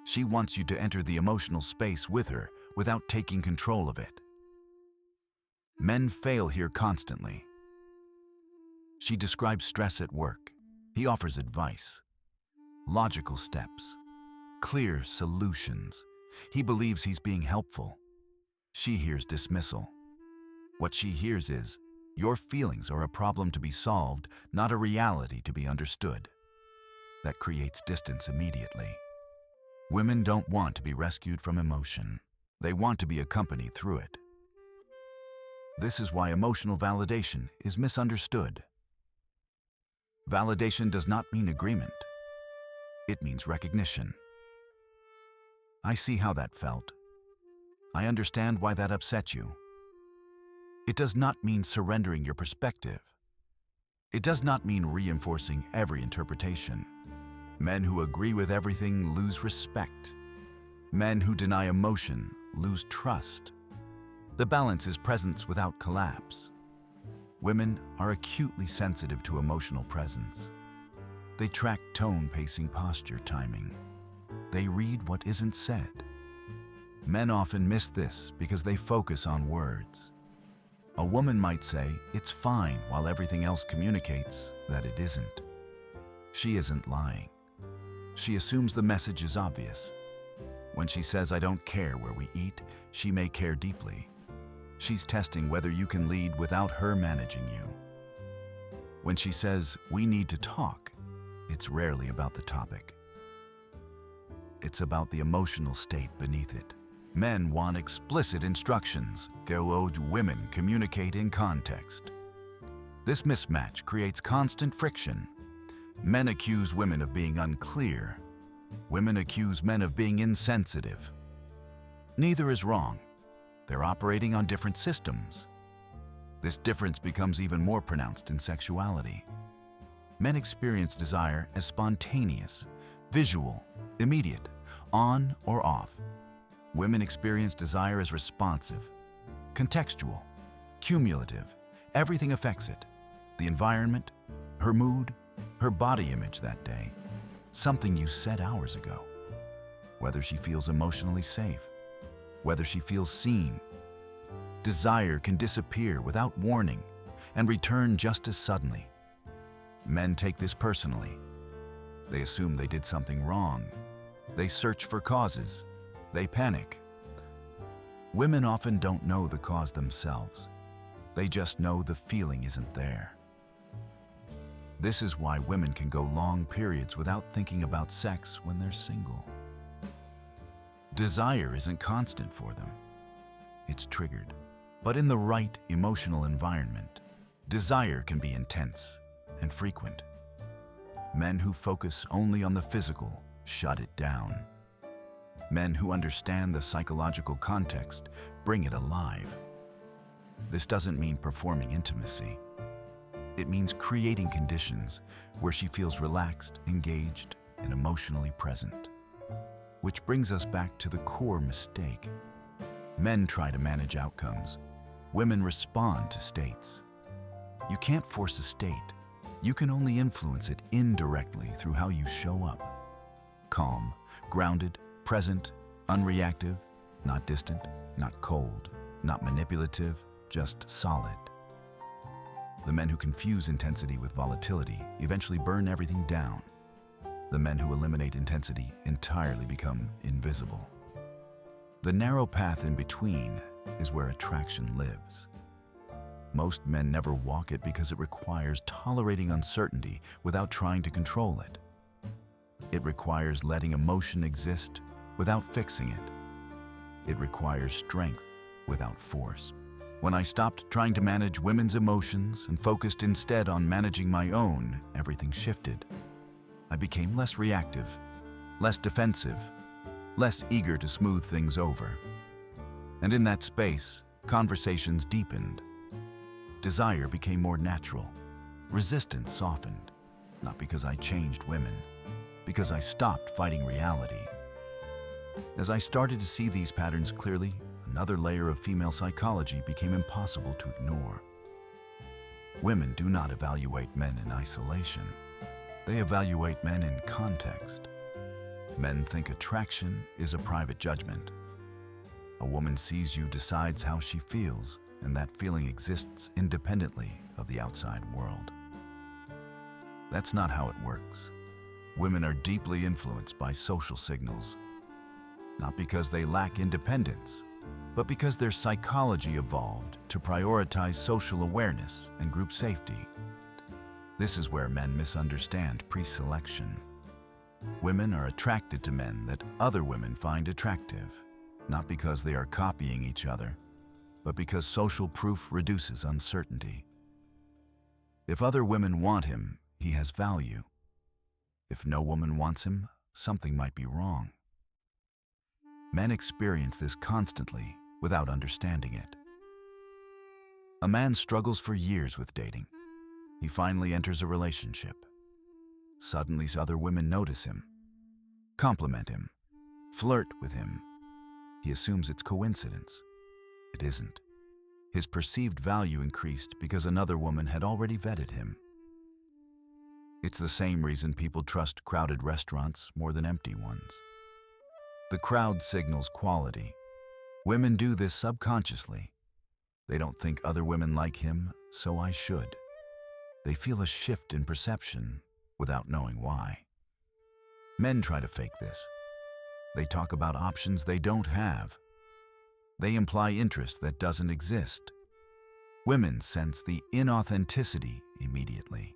She wants you to enter the emotional space with her without taking control of it. Men fail here constantly. She describes stress at work. He offers advice, logical steps, clear solutions. He believes he's being helpful. She hears dismissal. What she hears is, your feelings are a problem to be solved, not a reality to be understood. That creates distance immediately. Women don't want to be rescued from emotion. They want to be accompanied through it. This is why emotional validation is misunderstood. Validation does not mean agreement. It means recognition. I see how that felt. I understand why that upset you. It does not mean surrendering your perspective. It does not mean reinforcing every interpretation. Men who agree with everything lose respect. Men who deny emotion lose trust. The balance is presence without collapse. Women are acutely sensitive to emotional presence. They track tone, pacing, posture, timing. They read what isn't said. Men often miss this because they focus on words. A woman might say, "It's fine," while everything else communicates that it isn't. She isn't lying. She assumes the message is obvious. When she says, "I don't care where we eat," she may care deeply. She's testing whether you can lead without her managing you. When she says, "We need to talk," it's rarely about the topic. It's about the emotional state beneath it. Men want explicit instructions. Women communicate in context. This mismatch creates constant friction. Men accuse women of being unclear. Women accuse men of being insensitive. Neither is wrong. They're operating on different systems. This difference becomes even more pronounced in sexuality. Men experience desire as spontaneous, visual, immediate, on or off. Women experience desire as responsive, contextual, cumulative. Everything affects it. The environment, her mood, her body image that day, something you said hours ago. Whether she feels emotionally safe, whether she feels seen. Desire can disappear without warning and return just as suddenly. Men take this personally. They assume they did something wrong. They search for causes. They panic. Women often don't know the cause themselves. They just know the feeling isn't there. This is why women can go long periods without thinking about sex when they're single. Desire isn't constant for them. It's triggered. But in the right emotional environment, desire can be intense and frequent. Men who focus only on the physical shut it down. Men who understand the psychological context bring it alive. This doesn't mean performing intimacy. It means creating conditions where she feels relaxed, engaged, and emotionally present. Which brings us back to the core mistake. Men try to manage outcomes. Women respond to states. You can't force a state. You can only influence it indirectly through how you show up. Calm, grounded, present, unreactive, not distant, not cold, not manipulative, just solid. The men who confuse intensity with volatility eventually burn everything down. The men who eliminate intensity entirely become invisible. The narrow path in between is where attraction lives. Most men never walk it because it requires tolerating uncertainty without trying to control it. It requires letting emotion exist without fixing it. It requires strength without force. When I stopped trying to manage women's emotions and focused instead on managing my own, everything shifted. I became less reactive, less defensive, less eager to smooth things over. And in that space, conversations deepened. Desire became more natural. Resistance softened, not because I changed women, because I stopped fighting reality. As I started to see these patterns clearly, another layer of female psychology became impossible to ignore. Women do not evaluate men in isolation. They evaluate men in context. Men think attraction is a private judgment. A woman sees you, decides how she feels, and that feeling exists independently of the outside world. That's not how it works. Women are deeply influenced by social signals, not because they lack independence, but because their psychology evolved to prioritize social awareness and group safety. This is where men misunderstand pre-selection. Women are attracted to men that other women find attractive, not because they are copying each other, but because social proof reduces uncertainty. If other women want him, he has value. If no woman wants him, something might be wrong. Men experience this constantly without understanding it. A man struggles for years with dating. He finally enters a relationship. Suddenly, other women notice him, compliment him, flirt with him. He assumes it's coincidence. It isn't. His perceived value increased because another woman had already vetted him. It's the same reason people trust crowded restaurants more than empty ones. The crowd signals quality. Women do this subconsciously. They don't think other women like him, so I should. They feel a shift in perception without knowing why. Men try to fake this. They talk about options they don't have. They imply interest that doesn't exist. Women sense the inauthenticity immediately.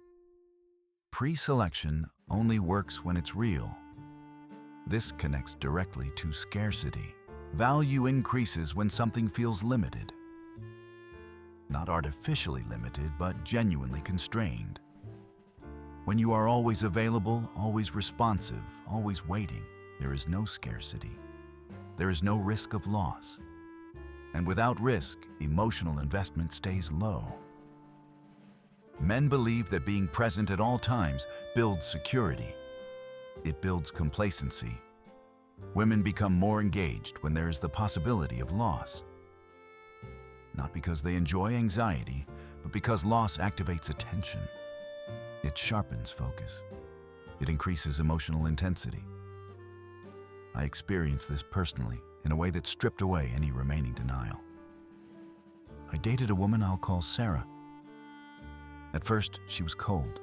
Pre-selection only works when it's real. This connects directly to scarcity. Value increases when something feels limited. Not artificially limited, but genuinely constrained. When you are always available, always responsive, always waiting, there is no scarcity. There is no risk of loss. And without risk, emotional investment stays low. Men believe that being present at all times builds security. It builds complacency. Women become more engaged when there is the possibility of loss. Not because they enjoy anxiety, but because loss activates attention. It sharpens focus. It increases emotional intensity. I experienced this personally in a way that stripped away any remaining denial. I dated a woman I'll call Sarah. At first, she was cold,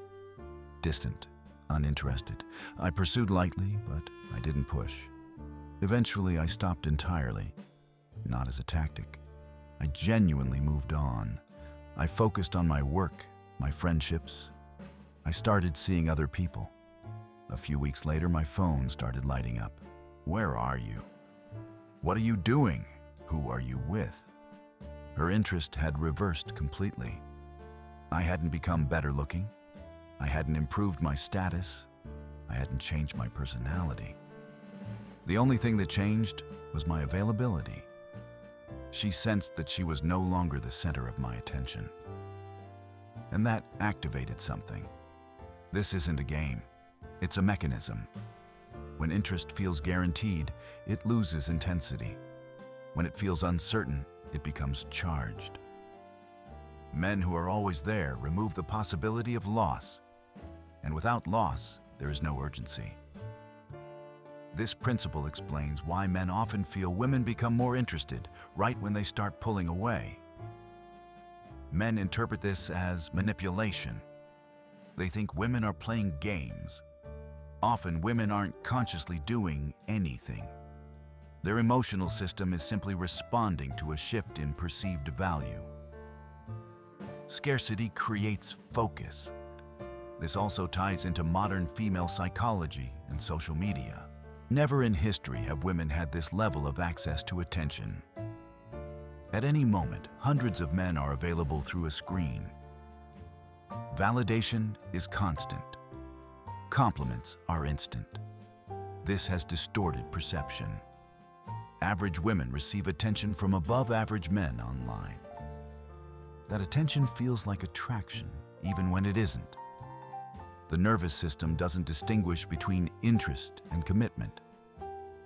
distant, uninterested. I pursued lightly, but I didn't push. Eventually, I stopped entirely, not as a tactic. I genuinely moved on. I focused on my work, my friendships. I started seeing other people. A few weeks later, my phone started lighting up. Where are you? What are you doing? Who are you with? Her interest had reversed completely. I hadn't become better looking. I hadn't improved my status. I hadn't changed my personality. The only thing that changed was my availability. She sensed that she was no longer the center of my attention. And that activated something. This isn't a game. It's a mechanism. When interest feels guaranteed, it loses intensity. When it feels uncertain, it becomes charged. Men who are always there remove the possibility of loss. And without loss, there is no urgency. This principle explains why men often feel women become more interested right when they start pulling away. Men interpret this as manipulation. They think women are playing games. Often, women aren't consciously doing anything. Their emotional system is simply responding to a shift in perceived value. Scarcity creates focus. This also ties into modern female psychology and social media. Never in history have women had this level of access to attention. At any moment, hundreds of men are available through a screen. Validation is constant. Compliments are instant. This has distorted perception. Average women receive attention from above-average men online. That attention feels like attraction, even when it isn't. The nervous system doesn't distinguish between interest and commitment.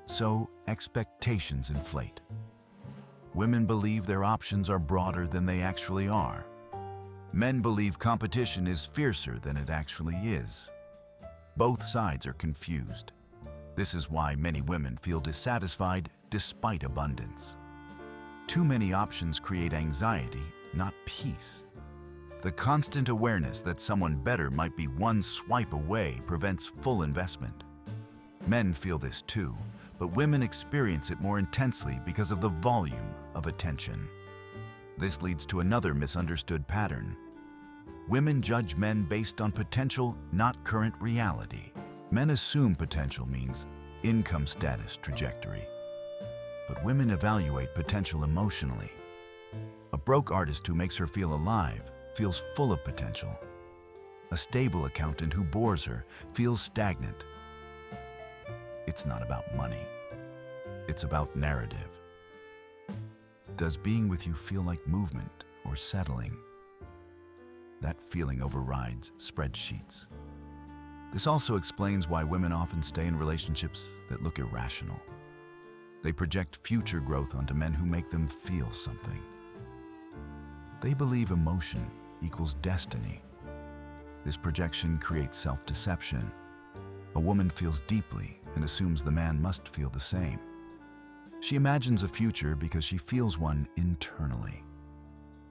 So, expectations inflate. Women believe their options are broader than they actually are. Men believe competition is fiercer than it actually is. Both sides are confused. This is why many women feel dissatisfied despite abundance. Too many options create anxiety, not peace. The constant awareness that someone better might be one swipe away prevents full investment. Men feel this too, but women experience it more intensely because of the volume of attention. This leads to another misunderstood pattern. Women judge men based on potential, not current reality. Men assume potential means income status trajectory. But women evaluate potential emotionally. A broke artist who makes her feel alive feels full of potential. A stable accountant who bores her feels stagnant. It's not about money. It's about narrative. Does being with you feel like movement or settling? That feeling overrides spreadsheets. This also explains why women often stay in relationships that look irrational. They project future growth onto men who make them feel something. They believe emotion equals destiny. This projection creates self-deception. A woman feels deeply and assumes the man must feel the same. She imagines a future because she feels one internally.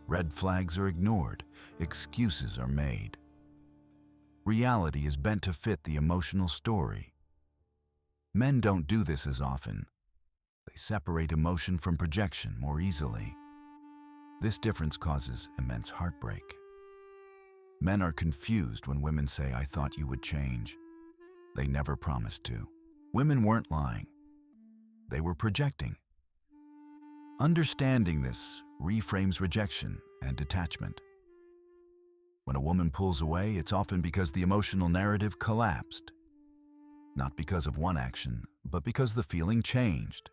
Red flags are ignored, excuses are made. Reality is bent to fit the emotional story. Men don't do this as often. They separate emotion from projection more easily. This difference causes immense heartbreak. Men are confused when women say, "I thought you would change." They never promised to. Women weren't lying. They were projecting. Understanding this reframes rejection and detachment. When a woman pulls away, it's often because the emotional narrative collapsed. Not because of one action, but because the feeling changed.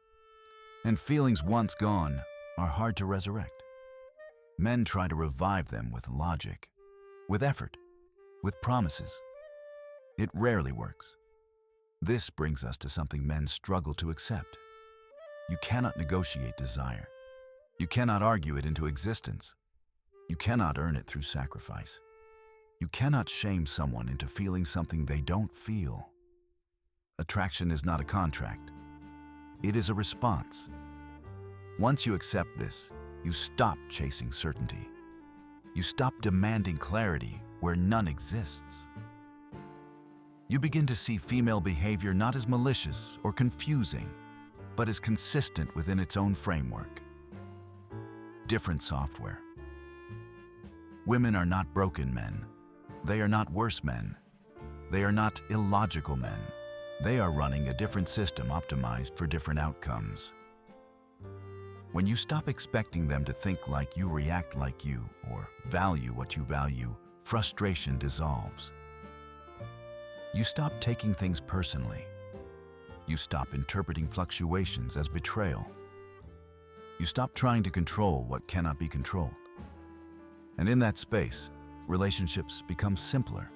And feelings once gone are hard to resurrect. Men try to revive them with logic, with effort, with promises. It rarely works. This brings us to something men struggle to accept. You cannot negotiate desire. You cannot argue it into existence. You cannot earn it through sacrifice. You cannot shame someone into feeling something they don't feel. Attraction is not a contract. It is a response. Once you accept this, you stop chasing certainty. You stop demanding clarity where none exists. You begin to see female behavior not as malicious or confusing, but as consistent within its own framework. Different software. Women are not broken men. They are not worse men. They are not illogical men. They are running a different system optimized for different outcomes. When you stop expecting them to think like you, react like you, or value what you value, frustration dissolves. You stop taking things personally. You stop interpreting fluctuations as betrayal. You stop trying to control what cannot be controlled. And in that space, relationships become simpler.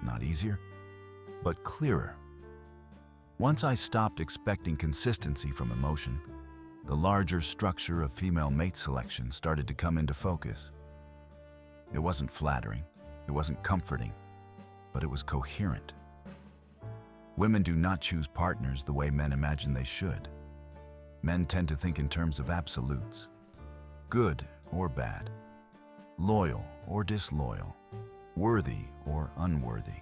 Not easier, but clearer. Once I stopped expecting consistency from emotion, the larger structure of female mate selection started to come into focus. It wasn't flattering, it wasn't comforting, but it was coherent. Women do not choose partners the way men imagine they should. Men tend to think in terms of absolutes, good or bad, loyal or disloyal, worthy or unworthy.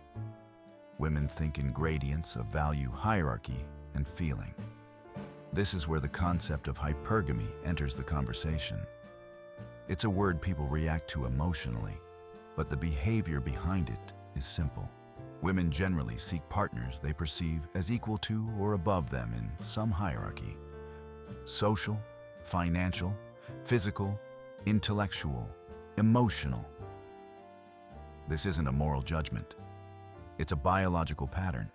Women think in gradients of value, hierarchy, and feeling. This is where the concept of hypergamy enters the conversation. It's a word people react to emotionally, but the behavior behind it is simple. Women generally seek partners they perceive as equal to or above them in some hierarchy: social, financial, physical, intellectual, emotional. This isn't a moral judgment. It's a biological pattern.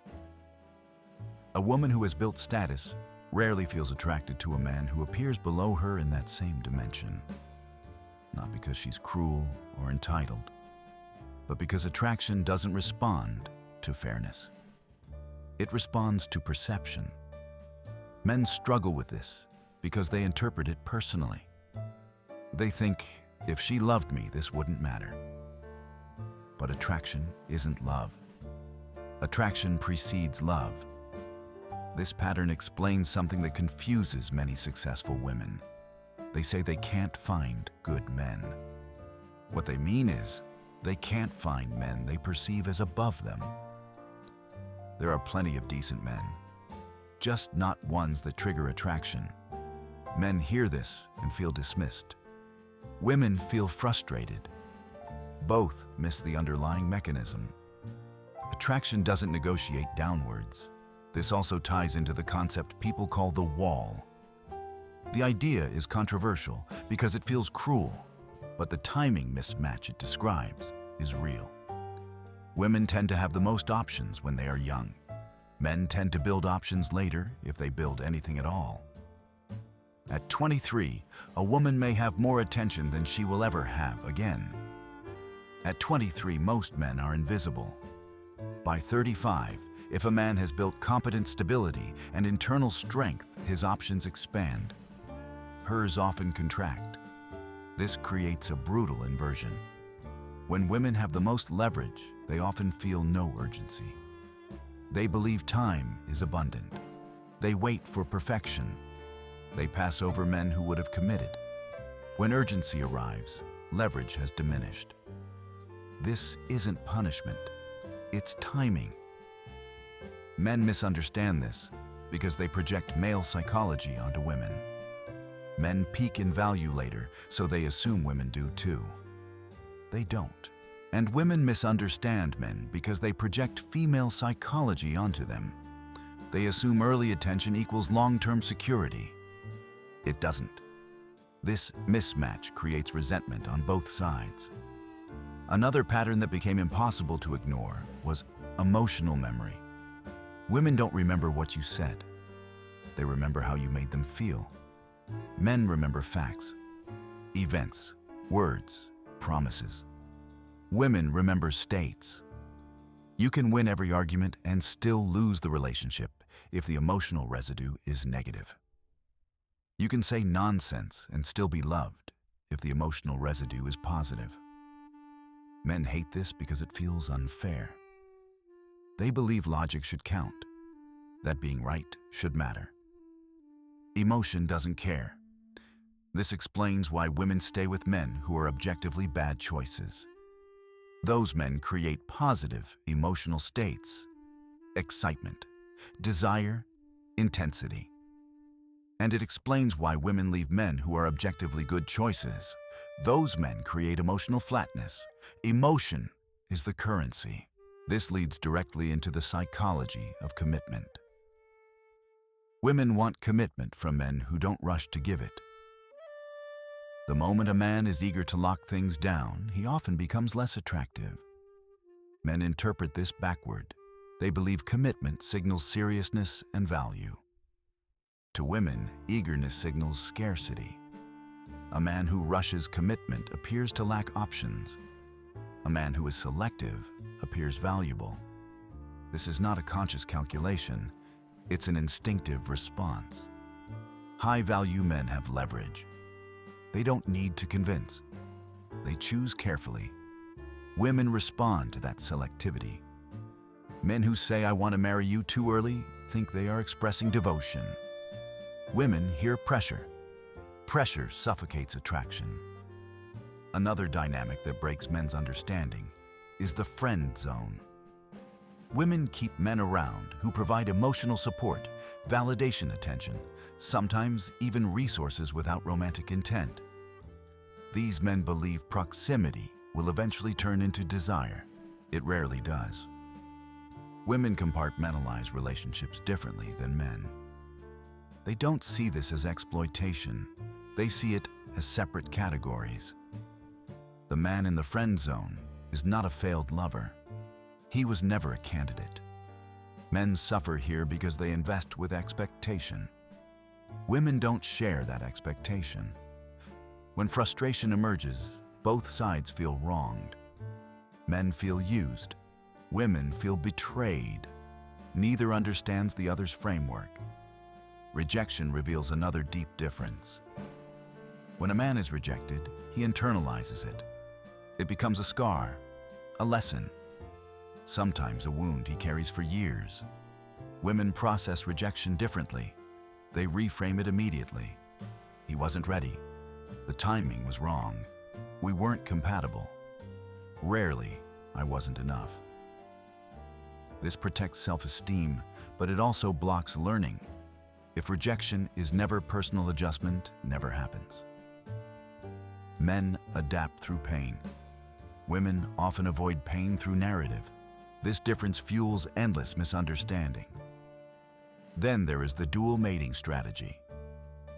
A woman who has built status rarely feels attracted to a man who appears below her in that same dimension. Not because she's cruel or entitled, but because attraction doesn't respond to fairness. It responds to perception. Men struggle with this because they interpret it personally. They think, if she loved me, this wouldn't matter. But attraction isn't love. Attraction precedes love. This pattern explains something that confuses many successful women. They say they can't find good men. What they mean is, they can't find men they perceive as above them. There are plenty of decent men, just not ones that trigger attraction. Men hear this and feel dismissed. Women feel frustrated. Both miss the underlying mechanism. Attraction doesn't negotiate downwards. This also ties into the concept people call the wall. The idea is controversial because it feels cruel, but the timing mismatch it describes is real. Women tend to have the most options when they are young. Men tend to build options later, if they build anything at all. At 23, a woman may have more attention than she will ever have again. At 23, most men are invisible. By 35, if a man has built competent stability and internal strength, his options expand. Hers often contract. This creates a brutal inversion. When women have the most leverage, they often feel no urgency. They believe time is abundant. They wait for perfection. They pass over men who would have committed. When urgency arrives, leverage has diminished. This isn't punishment, it's timing. Men misunderstand this because they project male psychology onto women. Men peak in value later, so they assume women do too. They don't. And women misunderstand men because they project female psychology onto them. They assume early attention equals long-term security. It doesn't. This mismatch creates resentment on both sides. Another pattern that became impossible to ignore was emotional memory. Women don't remember what you said. They remember how you made them feel. Men remember facts, events, words, promises. Women remember states. You can win every argument and still lose the relationship if the emotional residue is negative. You can say nonsense and still be loved if the emotional residue is positive. Men hate this because it feels unfair. They believe logic should count, that being right should matter. Emotion doesn't care. This explains why women stay with men who are objectively bad choices. Those men create positive emotional states: excitement, desire, intensity. And it explains why women leave men who are objectively good choices. Those men create emotional flatness. Emotion is the currency. This leads directly into the psychology of commitment. Women want commitment from men who don't rush to give it. The moment a man is eager to lock things down, he often becomes less attractive. Men interpret this backward. They believe commitment signals seriousness and value. To women, eagerness signals scarcity. A man who rushes commitment appears to lack options. A man who is selective appears valuable. This is not a conscious calculation. It's an instinctive response. High-value men have leverage. They don't need to convince. They choose carefully. Women respond to that selectivity. Men who say, "I want to marry you" too early think they are expressing devotion. Women hear pressure. Pressure suffocates attraction. Another dynamic that breaks men's understanding is the friend zone. Women keep men around who provide emotional support, validation, attention, sometimes even resources without romantic intent. These men believe proximity will eventually turn into desire. It rarely does. Women compartmentalize relationships differently than men. They don't see this as exploitation. They see it as separate categories. The man in the friend zone is not a failed lover. He was never a candidate. Men suffer here because they invest with expectation. Women don't share that expectation. When frustration emerges, both sides feel wronged. Men feel used. Women feel betrayed. Neither understands the other's framework. Rejection reveals another deep difference. When a man is rejected, he internalizes it. It becomes a scar, a lesson, sometimes a wound he carries for years. Women process rejection differently. They reframe it immediately. He wasn't ready. The timing was wrong. We weren't compatible. Rarely, I wasn't enough. This protects self-esteem, but it also blocks learning. If rejection is never personal, adjustment never happens. Men adapt through pain. Women often avoid pain through narrative. This difference fuels endless misunderstanding. Then there is the dual mating strategy,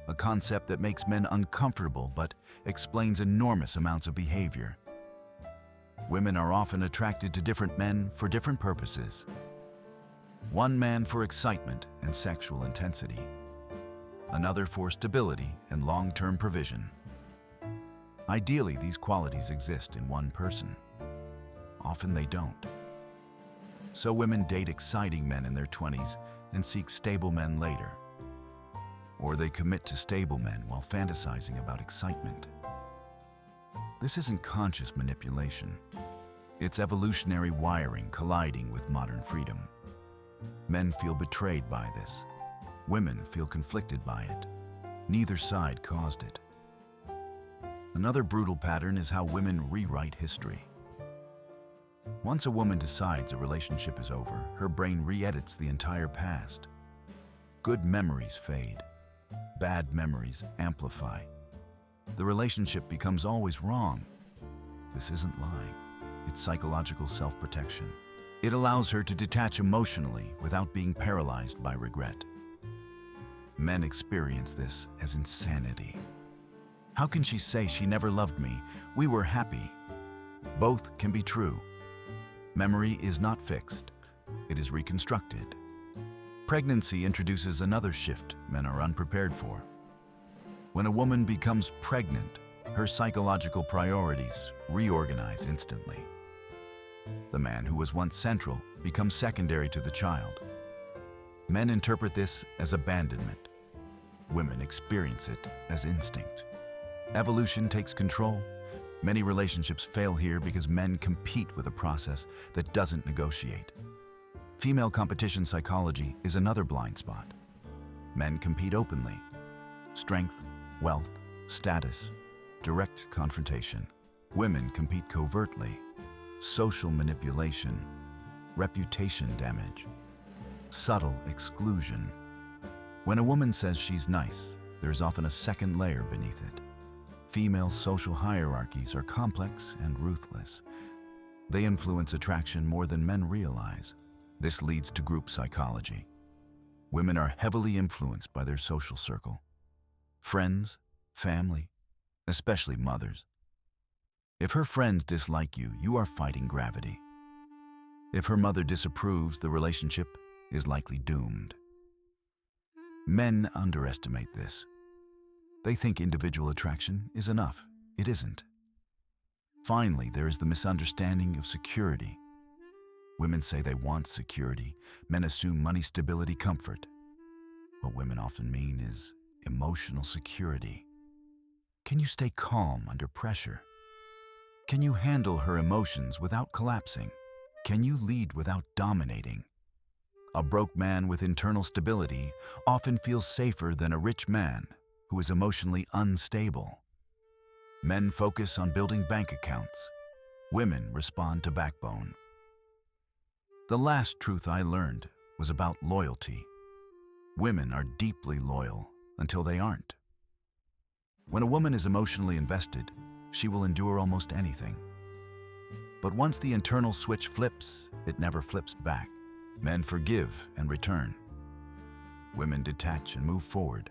a concept that makes men uncomfortable but explains enormous amounts of behavior. Women are often attracted to different men for different purposes. One man for excitement and sexual intensity, another for stability and long-term provision. Ideally, these qualities exist in one person. Often they don't. So women date exciting men in their 20s and seek stable men later. Or they commit to stable men while fantasizing about excitement. This isn't conscious manipulation. It's evolutionary wiring colliding with modern freedom. Men feel betrayed by this. Women feel conflicted by it. Neither side caused it. Another brutal pattern is how women rewrite history. Once a woman decides a relationship is over, her brain re-edits the entire past. Good memories fade. Bad memories amplify. The relationship becomes always wrong. This isn't lying. It's psychological self-protection. It allows her to detach emotionally without being paralyzed by regret. Men experience this as insanity. How can she say she never loved me? We were happy. Both can be true. Memory is not fixed. It is reconstructed. Pregnancy introduces another shift men are unprepared for. When a woman becomes pregnant, her psychological priorities reorganize instantly. The man who was once central becomes secondary to the child. Men interpret this as abandonment. Women experience it as instinct. Evolution takes control. Many relationships fail here because men compete with a process that doesn't negotiate. Female competition psychology is another blind spot. Men compete openly. Strength, wealth, status, direct confrontation. Women compete covertly. Social manipulation, reputation damage, subtle exclusion. When a woman says she's nice, there's often a second layer beneath it. Female social hierarchies are complex and ruthless. They influence attraction more than men realize. This leads to group psychology. Women are heavily influenced by their social circle. Friends, family, especially mothers. If her friends dislike you, you are fighting gravity. If her mother disapproves, the relationship is likely doomed. Men underestimate this. They think individual attraction is enough. It isn't. Finally, there is the misunderstanding of security. Women say they want security. Men assume money, stability, comfort. What women often mean is emotional security. Can you stay calm under pressure? Can you handle her emotions without collapsing? Can you lead without dominating? A broke man with internal stability often feels safer than a rich man who is emotionally unstable. Men focus on building bank accounts. Women respond to backbone. The last truth I learned was about loyalty. Women are deeply loyal until they aren't. When a woman is emotionally invested, she will endure almost anything. But once the internal switch flips, it never flips back. Men forgive and return. Women detach and move forward.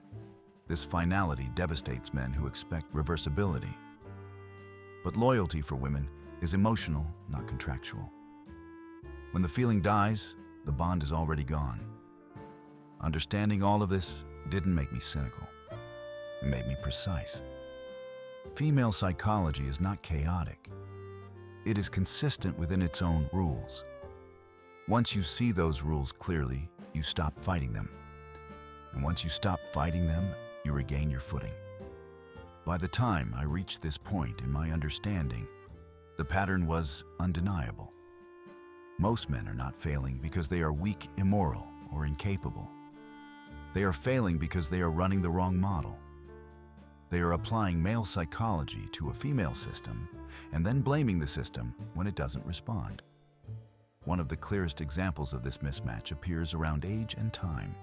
This finality devastates men who expect reversibility. But loyalty for women is emotional, not contractual. When the feeling dies, the bond is already gone. Understanding all of this didn't make me cynical. It made me precise. Female psychology is not chaotic. It is consistent within its own rules. Once you see those rules clearly, you stop fighting them. And once you stop fighting them, you regain your footing. By the time I reached this point in my understanding, the pattern was undeniable. Most men are not failing because they are weak, immoral, or incapable. They are failing because they are running the wrong model. They are applying male psychology to a female system and then blaming the system when it doesn't respond. One of the clearest examples of this mismatch appears around age and time.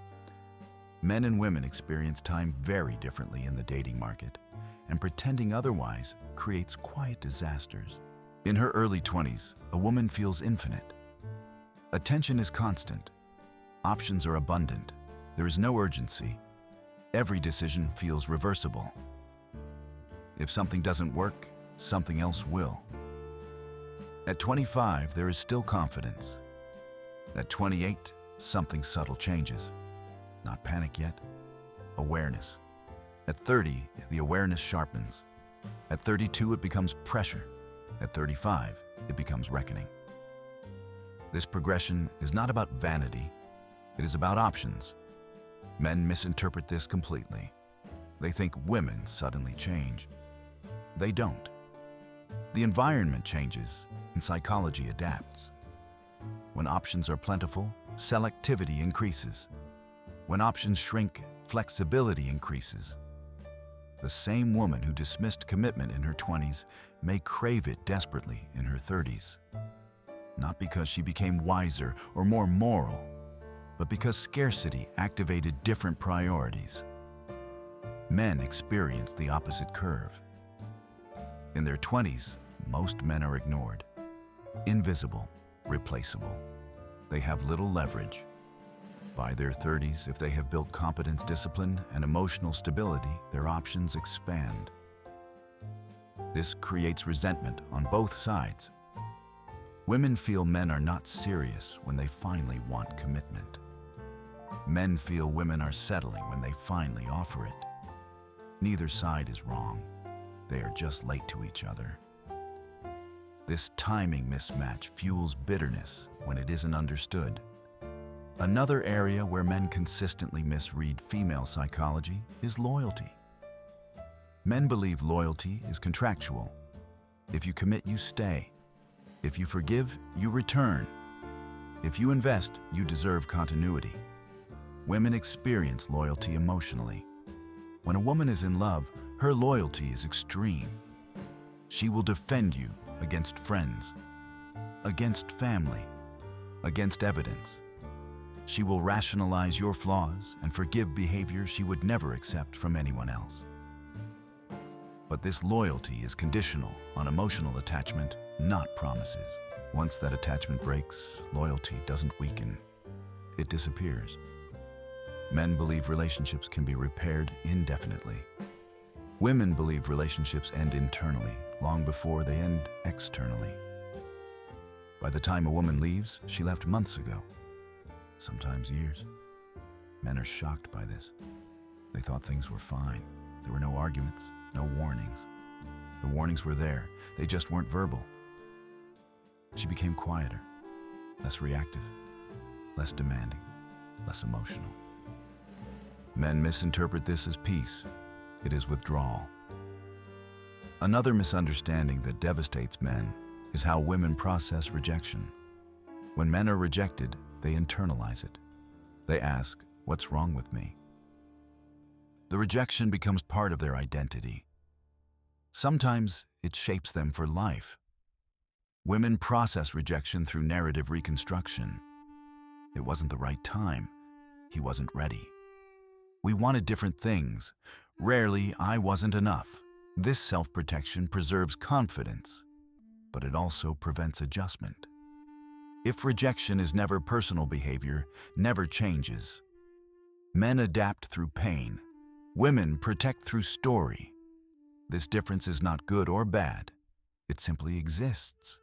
Men and women experience time very differently in the dating market, and pretending otherwise creates quiet disasters. In her early 20s, a woman feels infinite. Attention is constant. Options are abundant. There is no urgency. Every decision feels reversible. If something doesn't work, something else will. At 25, there is still confidence. At 28, something subtle changes. Not panic yet, awareness. At 30, the awareness sharpens. At 32, it becomes pressure. At 35, it becomes reckoning. This progression is not about vanity, it is about options. Men misinterpret this completely. They think women suddenly change. They don't. The environment changes and psychology adapts. When options are plentiful, selectivity increases. When options shrink, flexibility increases. The same woman who dismissed commitment in her 20s may crave it desperately in her 30s. Not because she became wiser or more moral, but because scarcity activated different priorities. Men experience the opposite curve. In their 20s, most men are ignored, invisible, replaceable. They have little leverage. By their 30s, if they have built competence, discipline, and emotional stability, their options expand. This creates resentment on both sides. Women feel men are not serious when they finally want commitment. Men feel women are settling when they finally offer it. Neither side is wrong. They are just late to each other. This timing mismatch fuels bitterness when it isn't understood. Another area where men consistently misread female psychology is loyalty. Men believe loyalty is contractual. If you commit, you stay. If you forgive, you return. If you invest, you deserve continuity. Women experience loyalty emotionally. When a woman is in love, her loyalty is extreme. She will defend you against friends, against family, against evidence. She will rationalize your flaws and forgive behavior she would never accept from anyone else. But this loyalty is conditional on emotional attachment, not promises. Once that attachment breaks, loyalty doesn't weaken. It disappears. Men believe relationships can be repaired indefinitely. Women believe relationships end internally, long before they end externally. By the time a woman leaves, she left months ago, sometimes years. Men are shocked by this. They thought things were fine. There were no arguments, no warnings. The warnings were there, they just weren't verbal. She became quieter, less reactive, less demanding, less emotional. Men misinterpret this as peace. It is withdrawal. Another misunderstanding that devastates men is how women process rejection. When men are rejected, they internalize it. They ask, "What's wrong with me?" The rejection becomes part of their identity. Sometimes it shapes them for life. Women process rejection through narrative reconstruction. It wasn't the right time. He wasn't ready. We wanted different things. Rarely, I wasn't enough. This self-protection preserves confidence, but it also prevents adjustment. If rejection is never personal behavior, never changes. Men adapt through pain. Women protect through story. This difference is not good or bad. It simply exists.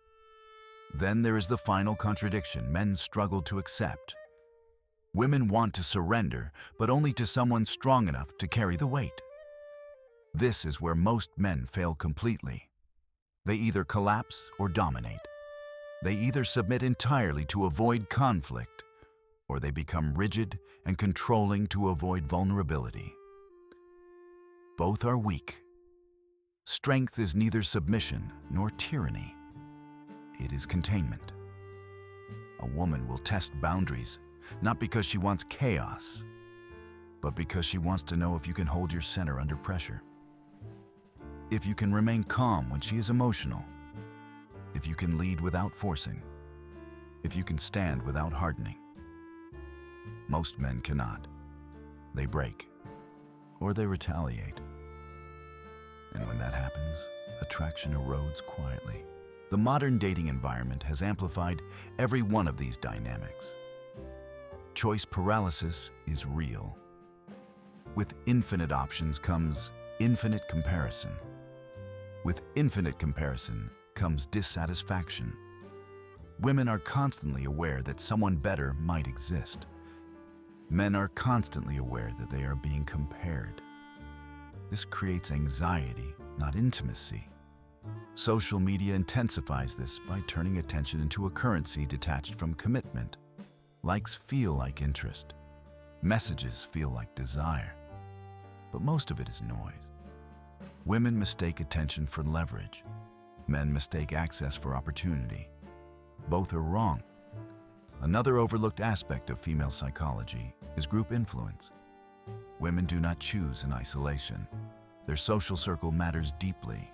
Then there is the final contradiction men struggle to accept. Women want to surrender, but only to someone strong enough to carry the weight. This is where most men fail completely. They either collapse or dominate. They either submit entirely to avoid conflict, or they become rigid and controlling to avoid vulnerability. Both are weak. Strength is neither submission nor tyranny. It is containment. A woman will test boundaries, not because she wants chaos, but because she wants to know if you can hold your center under pressure. If you can remain calm when she is emotional. If you can lead without forcing. If you can stand without hardening. Most men cannot. They break, or they retaliate. And when that happens, attraction erodes quietly. The modern dating environment has amplified every one of these dynamics. Choice paralysis is real. With infinite options comes infinite comparison. With infinite comparison comes dissatisfaction. Women are constantly aware that someone better might exist. Men are constantly aware that they are being compared. This creates anxiety, not intimacy. Social media intensifies this by turning attention into a currency detached from commitment. Likes feel like interest. Messages feel like desire. But most of it is noise. Women mistake attention for leverage. Men mistake access for opportunity. Both are wrong. Another overlooked aspect of female psychology is group influence. Women do not choose in isolation. Their social circle matters deeply.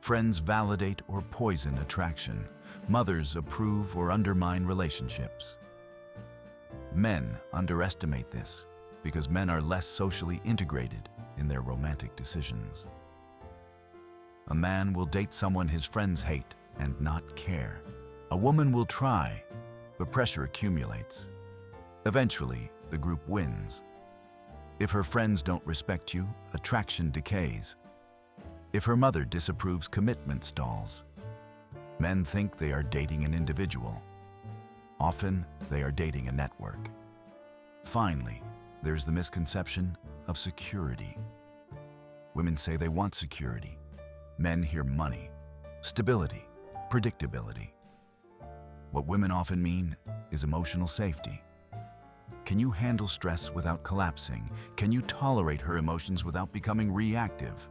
Friends validate or poison attraction. Mothers approve or undermine relationships. Men underestimate this because men are less socially integrated in their romantic decisions. A man will date someone his friends hate and not care. A woman will try, but pressure accumulates. Eventually, the group wins. If her friends don't respect you, attraction decays. If her mother disapproves, commitment stalls. Men think they are dating an individual. Often, they are dating a network. Finally, there's the misconception of security. Women say they want security. Men hear money, stability, predictability. What women often mean is emotional safety. Can you handle stress without collapsing? Can you tolerate her emotions without becoming reactive?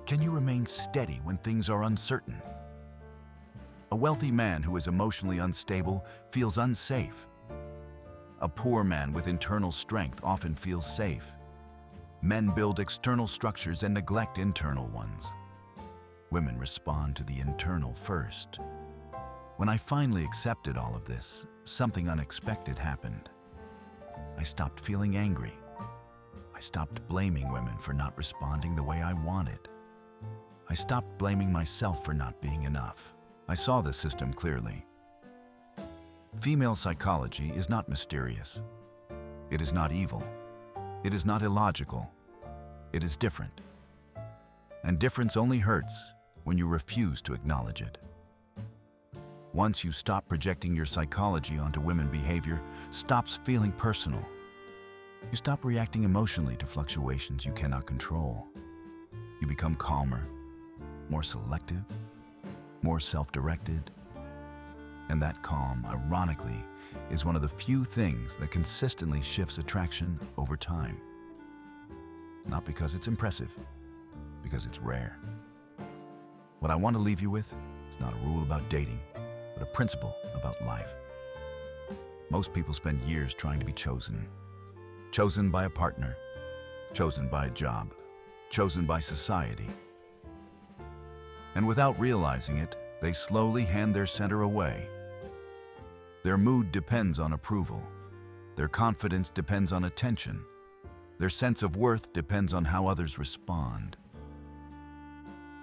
Can you remain steady when things are uncertain? A wealthy man who is emotionally unstable feels unsafe. A poor man with internal strength often feels safe. Men build external structures and neglect internal ones. Women respond to the internal first. When I finally accepted all of this, something unexpected happened. I stopped feeling angry. I stopped blaming women for not responding the way I wanted. I stopped blaming myself for not being enough. I saw the system clearly. Female psychology is not mysterious. It is not evil. It is not illogical. It is different. And difference only hurts when you refuse to acknowledge it. Once you stop projecting your psychology onto women's behavior, stops feeling personal. You stop reacting emotionally to fluctuations you cannot control. You become calmer, more selective, more self-directed. And that calm, ironically, is one of the few things that consistently shifts attraction over time. Not because it's impressive, because it's rare. What I want to leave you with is not a rule about dating, but a principle about life. Most people spend years trying to be chosen. Chosen by a partner, chosen by a job, chosen by society. And without realizing it, they slowly hand their center away. Their mood depends on approval. Their confidence depends on attention. Their sense of worth depends on how others respond.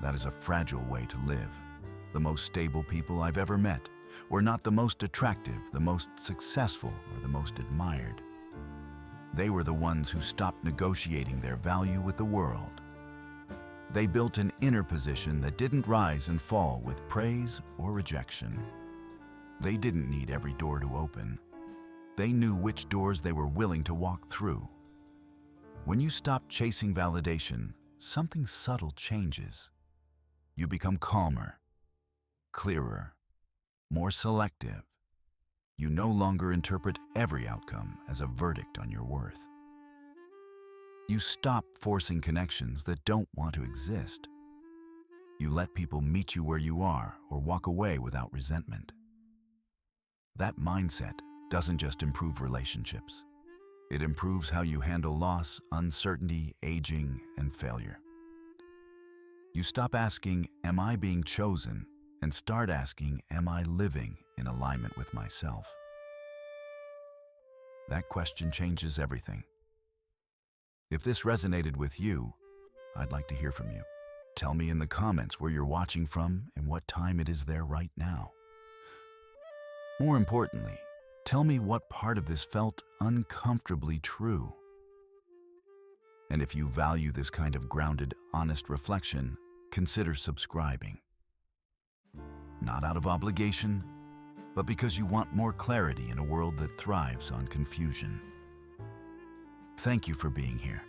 That is a fragile way to live. The most stable people I've ever met were not the most attractive, the most successful, or the most admired. They were the ones who stopped negotiating their value with the world. They built an inner position that didn't rise and fall with praise or rejection. They didn't need every door to open. They knew which doors they were willing to walk through. When you stop chasing validation, something subtle changes. You become calmer, clearer, more selective. You no longer interpret every outcome as a verdict on your worth. You stop forcing connections that don't want to exist. You let people meet you where you are or walk away without resentment. That mindset doesn't just improve relationships. It improves how you handle loss, uncertainty, aging, and failure. You stop asking, "Am I being chosen?" and start asking, "Am I living in alignment with myself?" That question changes everything. If this resonated with you, I'd like to hear from you. Tell me in the comments where you're watching from and what time it is there right now. More importantly, tell me what part of this felt uncomfortably true. And if you value this kind of grounded, honest reflection, consider subscribing. Not out of obligation, but because you want more clarity in a world that thrives on confusion. Thank you for being here.